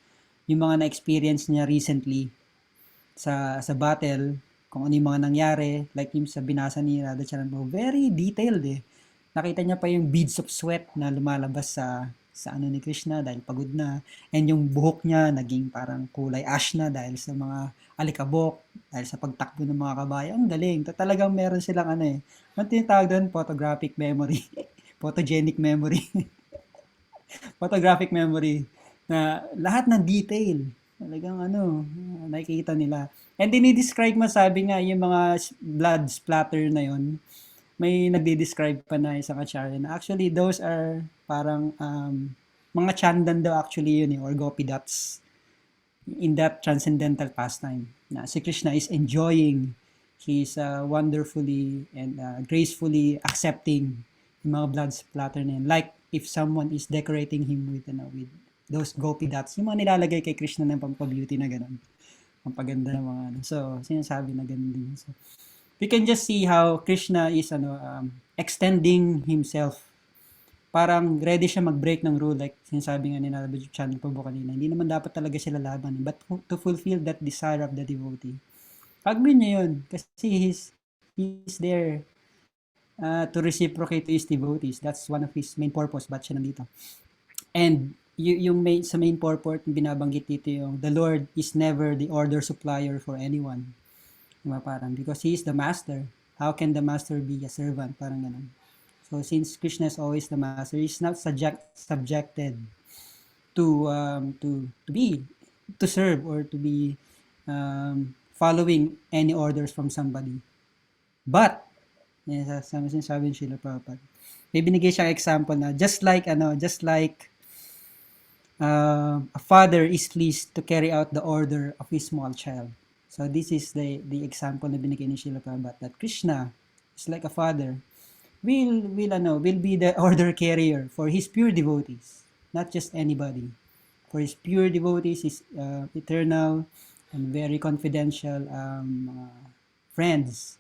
Speaker 2: yung mga na-experience niya recently sa battle, kung ano yung mga nangyari, like yung sa binasa ni Radhacharan mo, very detailed eh. Nakita niya pa yung beads of sweat na lumalabas sa ano ni Krishna dahil pagod na. And yung buhok niya naging parang kulay ash na dahil sa mga alikabok, dahil sa pagtakbo ng mga kabayo. Ang galing. Talagang meron silang ano eh. Ang tinatawag doon, photographic memory. Photogenic memory. Photographic memory. Na lahat ng detail. Talagang ano, nakikita nila. And dinidescribe mo, sabi nga, yung mga blood splatter na yon, may nagde-describe pa na isang acharya na actually those are parang mga chandan daw actually yun eh, or gopi dots in that transcendental pastime. Na si Krishna is enjoying, he's wonderfully and gracefully accepting yung mga blood splatter na yun. Like if someone is decorating him with those gopi dots, yung mga nilalagay kay Krishna ng pampabeauty na gano'n. Pampaganda ng mga ano. So, sinasabi na gano'n din. So, we can just see how Krishna is extending himself. Parang ready siya mag-break ng rule, like sinasabi nga ni Narabaj Chandra Prabhu kanina. Hindi naman dapat talaga sila laban, but to fulfill that desire of the devotee. Agwin niya yun kasi he's there to reciprocate to his devotees. That's one of his main purpose, ba't siya nandito. And sa main purport, binabanggit dito yung the Lord is never the order supplier for anyone. Diba, parang because he is the master, how can the master be a servant? Parang ganun. So since Krishna is always the master, he's not subjected to serve or to be following any orders from somebody. But sabi ni Srila Prabhupada, may binigay siyang example na just like a father is pleased to carry out the order of his small child. So this is the example na binigay ni Srila Prabhupada, that Krishna is like a father, will be the order carrier for his pure devotees, not just anybody. For his pure devotees, his eternal and very confidential friends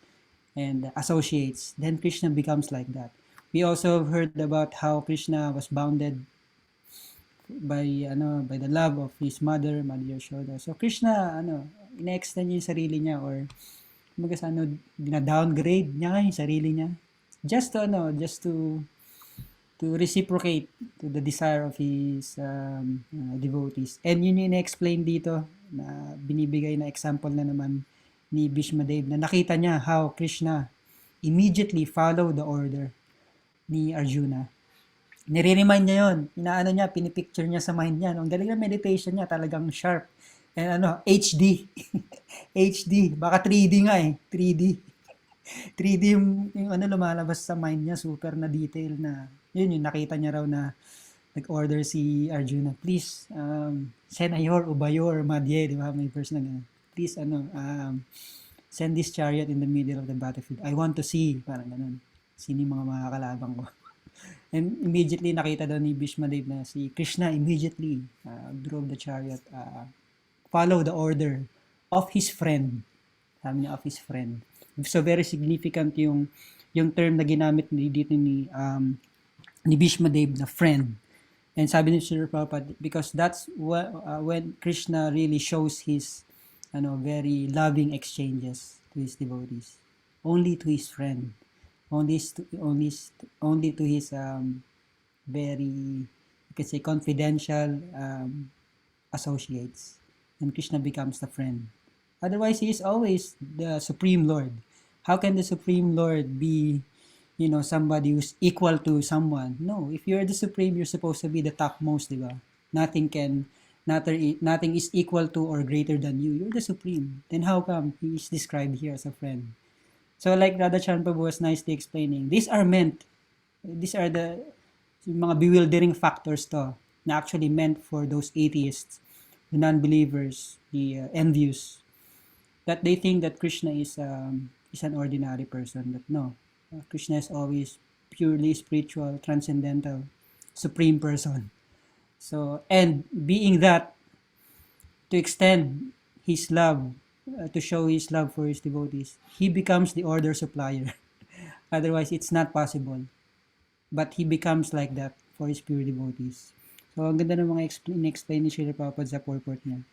Speaker 2: and associates, then Krishna becomes like that. We also heard about how Krishna was bounded by the love of his mother Yashoda. So Krishna ina-extend niya yung sarili niya, or kumbaga sa dina-downgrade niya yung sarili niya just to reciprocate to the desire of his devotees. And yun yung ina-explain dito na binibigay na example na naman ni Bhishma Dev na nakita niya how Krishna immediately followed the order ni Arjuna. Nire-remind niya yun. Inaano niya, pinipicture niya sa mind niya. Ang galing na meditation niya, talagang sharp. And HD. HD. Baka 3D nga eh. 3D. 3D yung lumalabas sa mind niya. Super na detail na. Yun yung nakita niya raw na nag-order si Arjuna. Please, Senayor Ubayor Madye. Di ba? May verse na gano'n. Please, send this chariot in the middle of the battlefield. I want to see. Parang gano'n. Sino yung mga makakalabang ko. And immediately nakita daw ni Bhishma Dev na si Krishna immediately drove the chariot, follow the order of his friend. Sabi niya, of his friend. So very significant yung term na ginamit dito ni Bhishma Dev na friend. And sabi ni Srila Prabhupada, because that's when Krishna really shows his very loving exchanges to his devotees. Only to his friend. Only to his very, you can say, confidential associates. And Krishna becomes the friend. Otherwise, he is always the Supreme Lord. How can the Supreme Lord be, somebody who's equal to someone? No, if you're the Supreme, you're supposed to be the topmost, diba? Nothing is equal to or greater than you. You're the Supreme. Then how come he is described here as a friend? So like Radhachan Prabhu was nicely explaining, these are the mga bewildering factors to na actually meant for those atheists, the non-believers, the envious, that they think that Krishna is an ordinary person. But no, Krishna is always purely spiritual, transcendental, supreme person. So, and being that, to extend his love, to show his love for his devotees, he becomes the order supplier. Otherwise, it's not possible. But he becomes like that for his pure devotees. So, ang ganda ng mga explain ni Srila Prabhupada sa purport niya.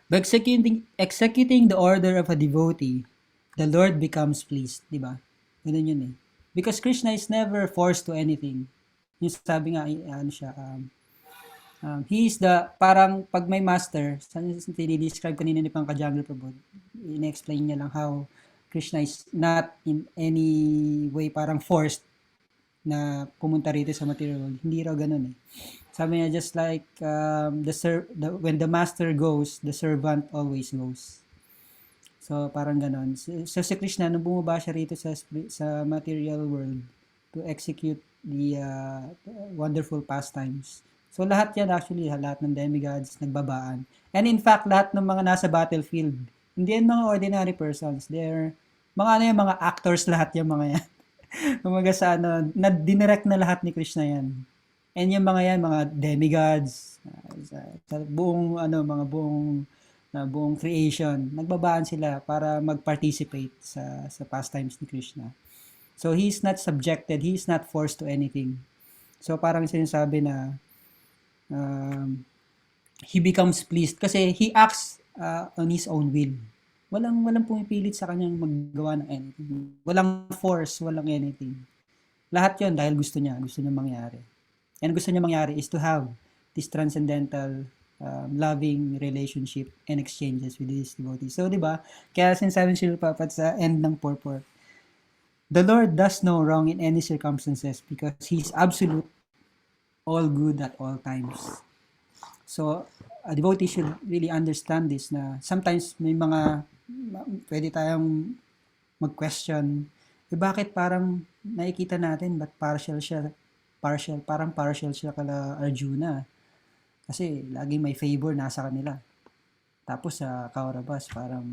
Speaker 2: By executing the order of a devotee, the Lord becomes pleased. Diba? Ganun yun eh. Because Krishna is never forced to anything. Yung sabi nga, ano siya, he is the, parang pag may master, describe kanina ni Pankajangri Prabhu, in-explain niya lang how Krishna is not in any way parang forced na pumunta rito sa material world. Hindi raw ganun eh. Sabi niya, just like when the master goes, the servant always goes. So, parang ganun. So, si Krishna, nung bumaba siya rito sa material world to execute the wonderful pastimes. So, lahat yan actually, lahat ng demigods, nagbabaan. And in fact, lahat ng mga nasa battlefield, hindi yan mga ordinary persons. They're, mga actors lahat yung mga yan. Kumaga sa dinirect na lahat ni Krishna yan. And yung mga yan, mga demigods, sa buong, mga buong creation, nagbabaan sila para mag-participate sa pastimes ni Krishna. So, he's not subjected, he's not forced to anything. So, parang sinasabi na he becomes pleased kasi he acts on his own will. Walang pumipilit sa kanyang maggawa ng anything. Walang force, walang anything. Lahat yon dahil gusto niya mangyari. And gusto niya mangyari is to have this transcendental loving relationship and exchanges with his devotees. So, di ba? Kaya sinasabi ni Srila Prabhupada sa end ng purport, the Lord does no wrong in any circumstances because He's absolute, all good at all times. So, a devotee should really understand this na sometimes may mga pwede tayong mag-question, bakit parang nakikita natin but parang partial siya kala Arjuna. Kasi lagi may favor nasa kanila. Tapos sa Kauravas parang,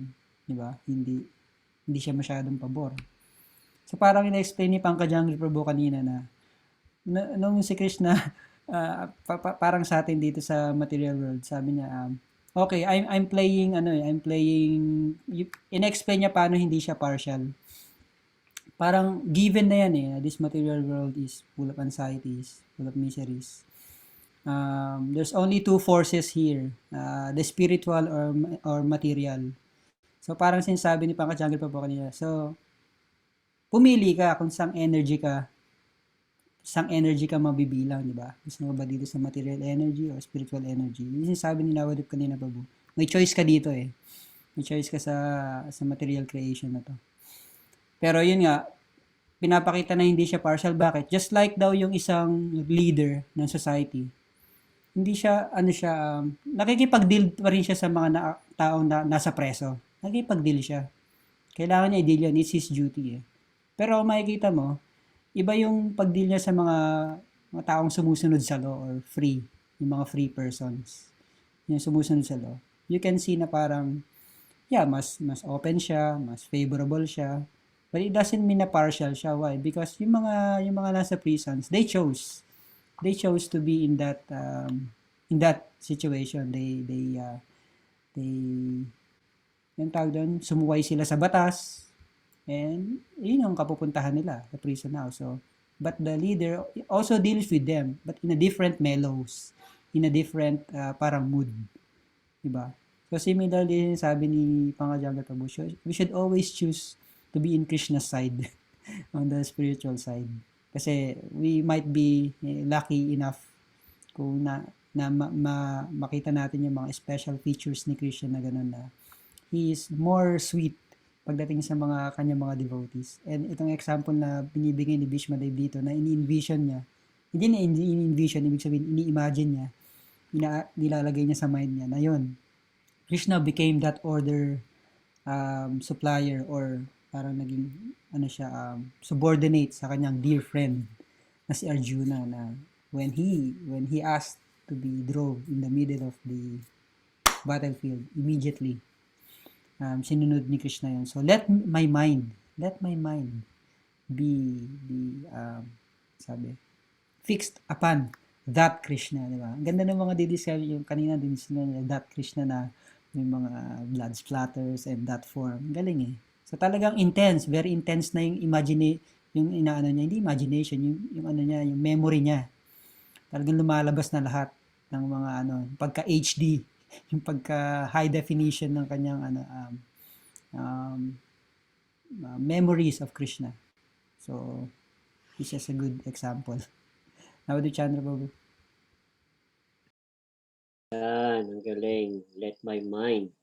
Speaker 2: di ba, hindi siya masyadong pabor. So parang ina-explain ni Pankajangri Prabhu kanina na nung si Krishna parang sa atin dito sa material world, sabi niya okay, I'm playing in-explain niya paano hindi siya partial. Parang given na yan eh, this material world is full of anxieties, full of miseries. There's only two forces here, the spiritual or material. So parang sinasabi ni Pankajangri pa po kanina. So, pumili ka kung saan energy ka mabibilang, di ba? Gusto mo ba dito sa material energy or spiritual energy? Yung sinasabi ni Nawadip kanina pa po. May choice ka dito eh. May choice ka sa material creation na to. Pero yun nga, pinapakita na hindi siya partial. Bakit? Just like daw yung isang leader ng society, hindi siya, nakikipag-deal pa rin siya sa mga taong nasa preso. Nakikipag-deal siya. Kailangan niya i-deal yan. It's his duty eh. Pero makikita mo, iba yung pag-deal niya sa mga taong sumusunod sa law or free. Yung mga free persons. Yung sumusunod sa law. You can see na parang, mas open siya, mas favorable siya. But it doesn't mean na partial siya. Why? Because yung mga nasa prisons, they chose to be in that situation. They yung tawag doon, sumuway sila sa batas. And yun yung kapupuntahan nila sa prison house. So, but the leader also deals with them, but in a different mellows, in a different parang mood. Diba? So, similarly, sabi ni Pankajangri Prabhu, we should always choose to be in Krishna's side, on the spiritual side. Kasi we might be lucky enough kung makita natin yung mga special features ni Krishna na gano'n na he is more sweet pagdating sa kanyang mga devotees. And itong example na binibigay ni Bhishma Dev dito na ini-envision niya, hindi na ini-envision, ibig sabihin, ini-imagine niya, nilalagay niya sa mind niya na yun. Krishna became that order supplier or parang naging subordinate sa kanyang dear friend na si Arjuna na when he asked to be drove in the middle of the battlefield, immediately sinunod ni Krishna yun. So let my mind be fixed upon that Krishna, di ba? Ang ganda ng mga didescribe yung kanina din sinabi that Krishna na yung mga blood splatters and that form. Galing eh. So talagang intense, very intense na yung yung inaano niya, hindi imagination, yung ano niya, yung memory niya. Talagang lumalabas na lahat ng mga ano, pagka HD, yung pagka high definition ng kanyang ano um, memories of Krishna. So, he's just a good example. How do Chandra Babu?
Speaker 3: Yan, ang galing. Let my mind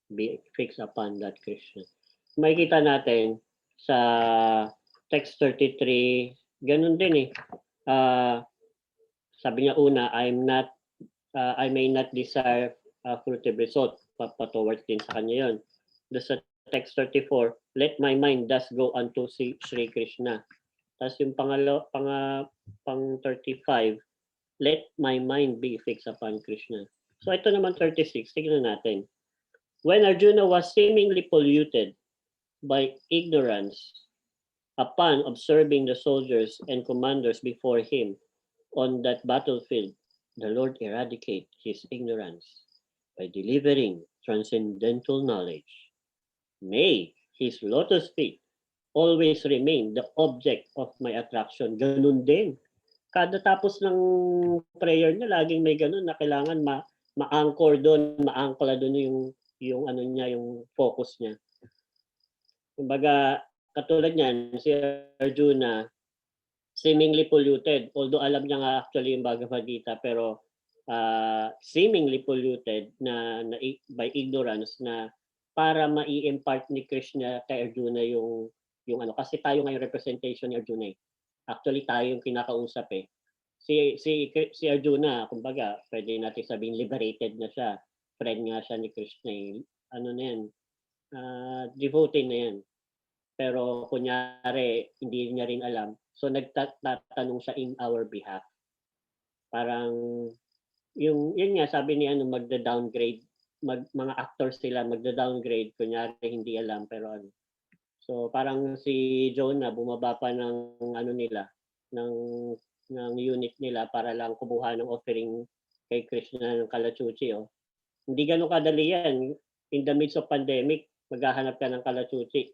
Speaker 3: be fixed upon that Krishna. Makikita natin sa text 33, ganun din eh. Sabi niya una, I may not desire fruitive result. Towards din sa kanya yun. Sa text 34, let my mind thus go unto Sri Krishna. Tapos yung pang 35, let my mind be fixed upon Krishna. So ito naman 36, tignan natin. When Arjuna was seemingly polluted by ignorance upon observing the soldiers and commanders before him on that battlefield, the Lord eradicate his ignorance by delivering transcendental knowledge. May his lotus feet always remain the object of my attraction. Ganun din. Kada tapos ng prayer niya, laging may ganun na kailangan ma-anchor doon, ma-ankla doon yung ano niya, yung focus niya. Kumbaga, katulad niyan, si Arjuna, seemingly polluted. Although alam niya nga actually yung Bhagavad Gita, pero seemingly polluted by ignorance na para mai-impart ni Krishna kay Arjuna yung ano. Kasi tayo ngayon representation ni Arjuna eh. Actually, tayo yung kinakausap eh. Si Arjuna, kumbaga, pwede natin sabihin liberated na siya. Friend nga siya ni Krishna eh. Ano na yan, devotee na yan. Pero kunyari, hindi niya rin alam. So nagtatanong siya in our behalf. Parang, yun nga, sabi ni ano, magda-downgrade. Mga actors sila, magda-downgrade. Kunyari, hindi alam, pero ano. So parang si Jonah, bumaba pa ng ano nila, ng unit nila para lang kumuha ng offering kay Krishna ng kalachuchi. Oh. Hindi ganun kadali yan. In the midst of pandemic, maghahanap ka ng kalachuchi.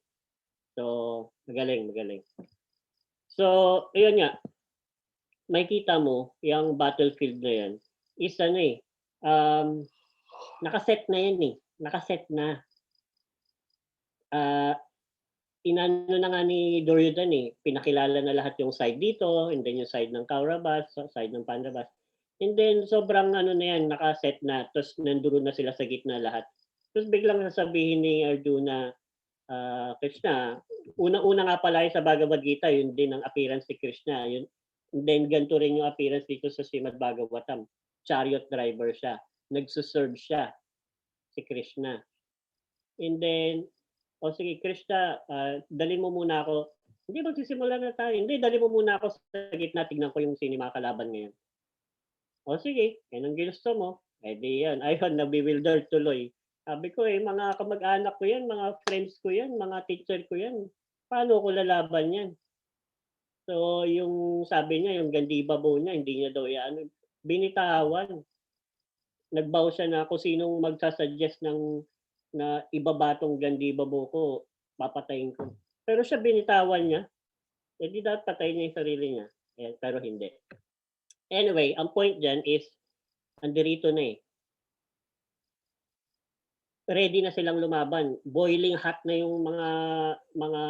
Speaker 3: So, magaling. So, yun nga, makikita mo, yung battlefield na yan, is ano eh, nakaset na yan eh. Nakaset na. Inano na nga ni Duryodhan eh, pinakilala na lahat yung side dito, and then yung side ng Kauravas, side ng Pandavas. And then sobrang ano na yan, nakaset na, tapos nandoon na sila sa gitna lahat. Tapos biglang sasabihin ni Arjuna, Krishna, unang-una nga pala sa Bhagavad Gita, yun din ang appearance ni Krishna. Yun, and then ganito rin yung appearance dito sa Srimad Bhagavatam. Chariot driver siya. Nagsuserve siya, si Krishna. And then, sige Krishna, dali mo muna ako. Hindi, magsisimula na tayo. Hindi, dali mo muna ako sa gitna, tignan ko yung sino makalaban ngayon. Sige, yan ang ginusto mo. Di yan. Ayun, nabiwilder tuloy. Sabi ko mga kamag-anak ko yan, mga friends ko yan, mga teacher ko yan. Paano ko lalaban yan? So, yung sabi niya, yung gandibabo niya, hindi niya daw yan. Binitawan. Nagbaw siya na kung sinong magsasuggest na ibabatong gandibabo ko, papatayin ko. Pero siya binitawan niya. Di dapat patayin niya yung sarili niya. Pero hindi. Anyway, ang point dyan is, andirito na eh. Ready na silang lumaban. Boiling hot na yung mga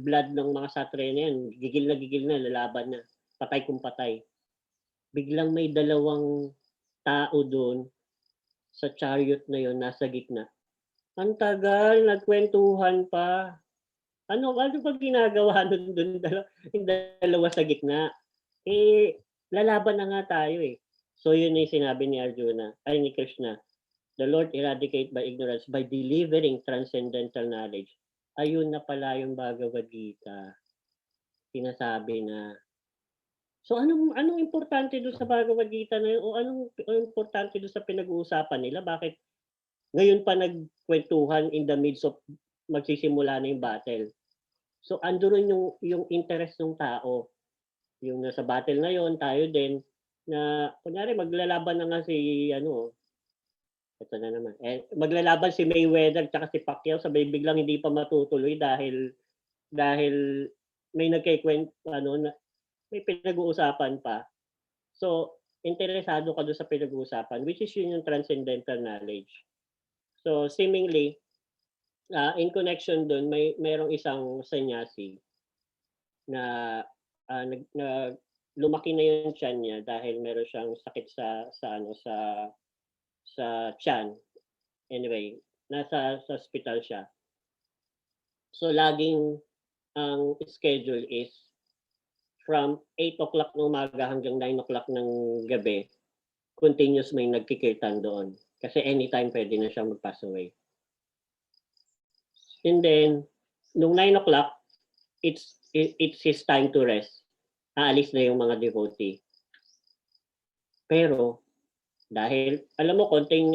Speaker 3: blood ng mga Kshatriya na yan. Gigil na, lalaban na. Patay kung patay. Biglang may dalawang tao doon sa chariot na yon nasa gitna. Ang tagal, nagkwentuhan pa. Ano ba ginagawa doon yung dalawa sa gitna? Lalaban na nga tayo eh. So yun yung sinabi ni Arjuna, ay ni Krishna. The Lord eradicate by ignorance by delivering transcendental knowledge. Ayun na pala yung Bhagavad Gita. Sinasabi na. So anong importante doon sa Bhagavad Gita na yun? O anong importante doon sa pinag-uusapan nila? Bakit ngayon pa nagkwentuhan in the midst of magsisimula na yung battle? So andoon yung interest ng tao. Yung nasa battle na yon, tayo din, na kunyari maglalaban na nga si ito na naman, maglalaban si Mayweather tsaka si Pacquiao, sabay biglang hindi pa matutuloy dahil may na may pinag-uusapan pa. So, interesado ka do'n sa pinag-uusapan, which is yun yung transcendental knowledge. So, seemingly, in connection do'n merong isang sanyasi na, lumaki na yung tiyan niya dahil meron siyang sakit sa tiyan. Anyway, sa ospital siya. So, laging ang schedule is from 8:00 ng umaga hanggang 9:00 ng gabi, continuous may nagkikirtan doon. Kasi anytime pwede na siyang mag-pass away. And then, nung 9:00, it's his time to rest. Aalis na yung mga devotee. Pero, dahil, alam mo, konting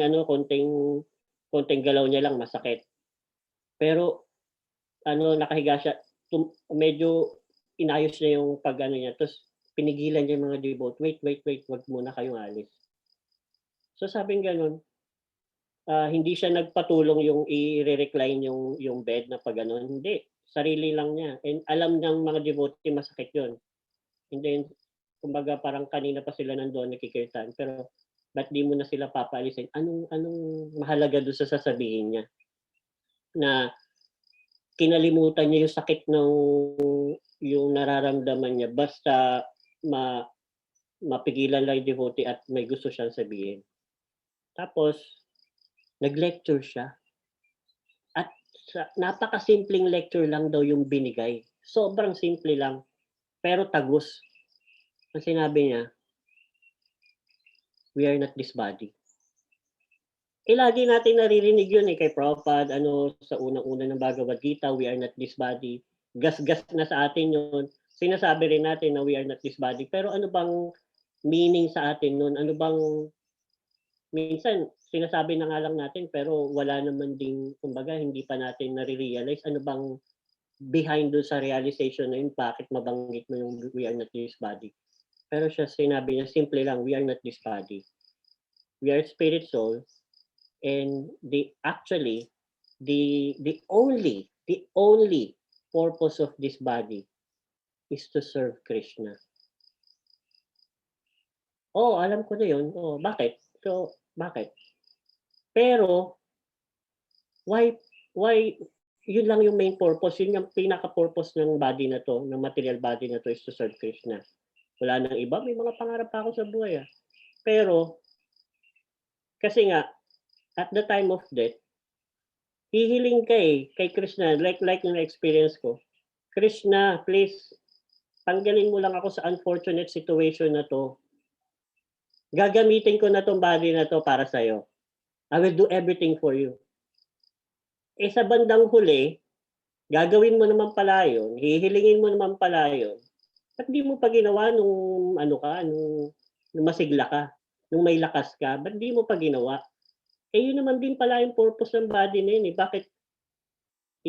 Speaker 3: galaw niya lang masakit. Pero, nakahiga siya, medyo inayos niya yung niya, tapos pinigilan niya yung mga devotee, wait, wag muna kayong alis. So sabing gano'n, hindi siya nagpatulong yung i-recline yung bed na pag hindi. Sarili lang niya. And alam ng mga devotee masakit yun. And then, kumbaga parang kanina pa sila nandoon nakikirtan, pero ba't di mo na sila papaalisin? Anong mahalaga doon sa sasabihin niya? Na kinalimutan niya yung sakit ng yung nararamdaman niya basta mapigilan lang yung devotee at may gusto siyang sabihin. Tapos, nag-lecture siya. At napakasimpleng lecture lang daw yung binigay. Sobrang simple lang. Pero tagus. Ang sinabi niya, we are not this body. Lagi natin naririnig yun kay Prabhupada, sa unang-una ng Bhagavad Gita, we are not this body. Gas-gas na sa atin yun. Sinasabi rin natin na we are not this body. Pero ano bang meaning sa atin nun? Ano bang, minsan, sinasabi na nga lang natin, pero wala naman ding, kumbaga, hindi pa natin nare-realize ano bang behind doon sa realization na yun, bakit mabanggit mo yung we are not this body. Pero siya, sinabi niya, simple lang, we are not this body. We are spirit soul, and the only purpose of this body is to serve Krishna. Oh, alam ko na yun. Oh, bakit? So, bakit? Pero, why yun lang yung main purpose, yun yung pinaka-purpose ng body na to, ng material body na to, is to serve Krishna. Wala nang iba, may mga pangarap pa ako sa buhay. Pero, kasi nga, at the time of death, hihiling ka kay Krishna, like yung experience ko, Krishna, please, tanggalin mo lang ako sa unfortunate situation na to. Gagamitin ko na tong body na to para sa'yo. I will do everything for you. Sa bandang huli, gagawin mo naman pala yun, hihilingin mo naman pala yun. Ba't di mo pa ginawa nung masigla ka, nung may lakas ka, ba't di mo pa ginawa? Yun naman din pala yung purpose ng body na yun. Bakit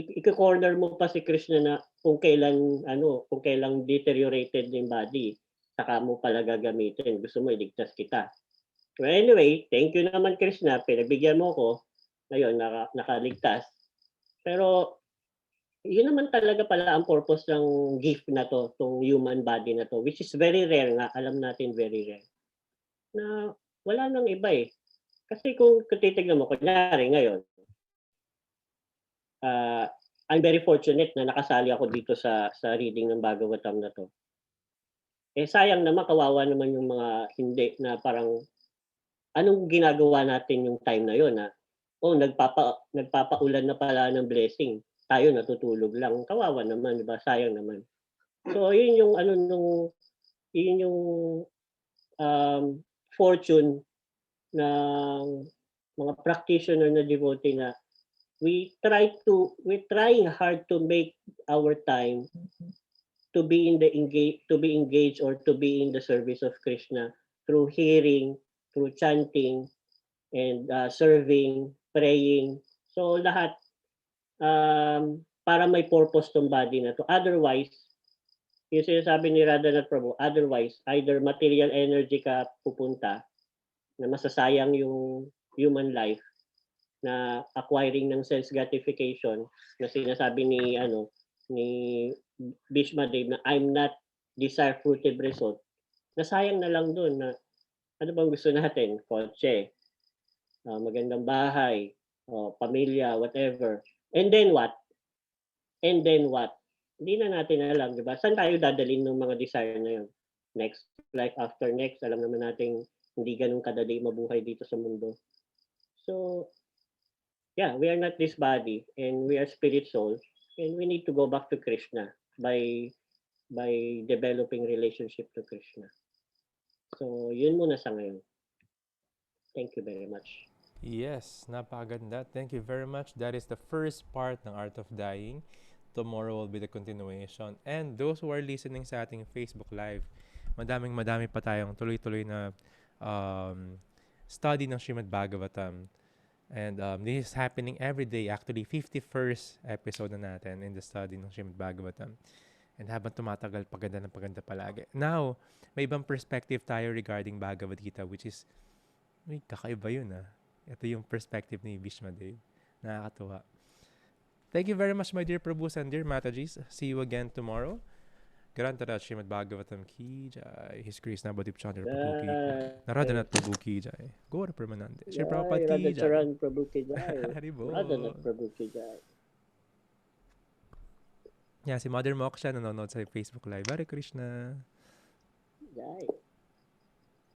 Speaker 3: i-corner mo pa si Krishna na kung kailang deteriorated yung body, saka mo pala gagamitin, gusto mo iligtas kita. Well, anyway, thank you naman Krishna, pinagbigyan mo ko, ngayon nakaligtas. Pero yun naman talaga pala ang purpose ng gift na to, tong human body na to, which is very rare nga, alam natin very rare. Na wala nang iba Kasi kung titignan mo, kunyari ngayon, I'm very fortunate na nakasali ako dito sa reading ng Bhagavatam na to. Sayang naman, kawawa naman yung mga hindi na parang, anong ginagawa natin yung time na yun nagpapaulan na pala ng blessing. Tayo natutulog lang. Kawawa naman, di ba? Sayang naman. So, yun yung yun yung fortune ng mga practitioner na devotee na we're trying hard to make our time to be engaged or to be in the service of Krishna through hearing, through chanting, and serving, praying. So lahat para may purpose tong body na to. Otherwise, yung sinasabi ni Radhanath Prabhu, otherwise, either material energy ka pupunta, na masasayang yung human life, na acquiring ng sense gratification, na sinasabi ni Bhishma Dev na I'm not desire fruitive result, nasayang na lang dun na ano bang gusto natin? Kotse, magandang bahay, pamilya, whatever. And then what? And then what? Hindi na natin alam, di ba? Saan tayo dadalhin ng mga desire na yun? Next, life after next, alam naman natin hindi ganun kadali mabuhay dito sa mundo. So, yeah, we are not this body and we are spirit soul and we need to go back to Krishna by developing relationship to Krishna. So, yun muna sa ngayon. Thank you very much.
Speaker 1: Yes, napakaganda. Thank you very much. That is the first part ng Art of Dying. Tomorrow will be the continuation. And those who are listening sa ating Facebook Live, madaming pa tayong tuloy-tuloy na study ng Srimad Bhagavatam. And this is happening every day. Actually, 51st episode na natin in the study ng Srimad Bhagavatam. And habang tumatagal, paganda palagi. Now, may ibang perspective tayo regarding Bhagavad Gita, which is, kakaiba yun ah. Ito yung perspective ni Bhishma Dev. Nakakatuwa. Thank you very much, my dear Prabhus and dear Matajis. See you again tomorrow. Grantara Srimad Bhagavatam ki jai. His Grace Nabadip Chandra Prabhu ki jai. Naradhanath Prabhu ki jai. Gaura Pramanande. Shri Prabhupada ki jai.
Speaker 3: Radhacharan Prabhu ki jai.
Speaker 1: Haribo.
Speaker 3: Radhanath Prabhu ki jai.
Speaker 1: Yeah, si Mother Moksha nanonood sa Facebook Live. Hare Krishna.
Speaker 3: Jai.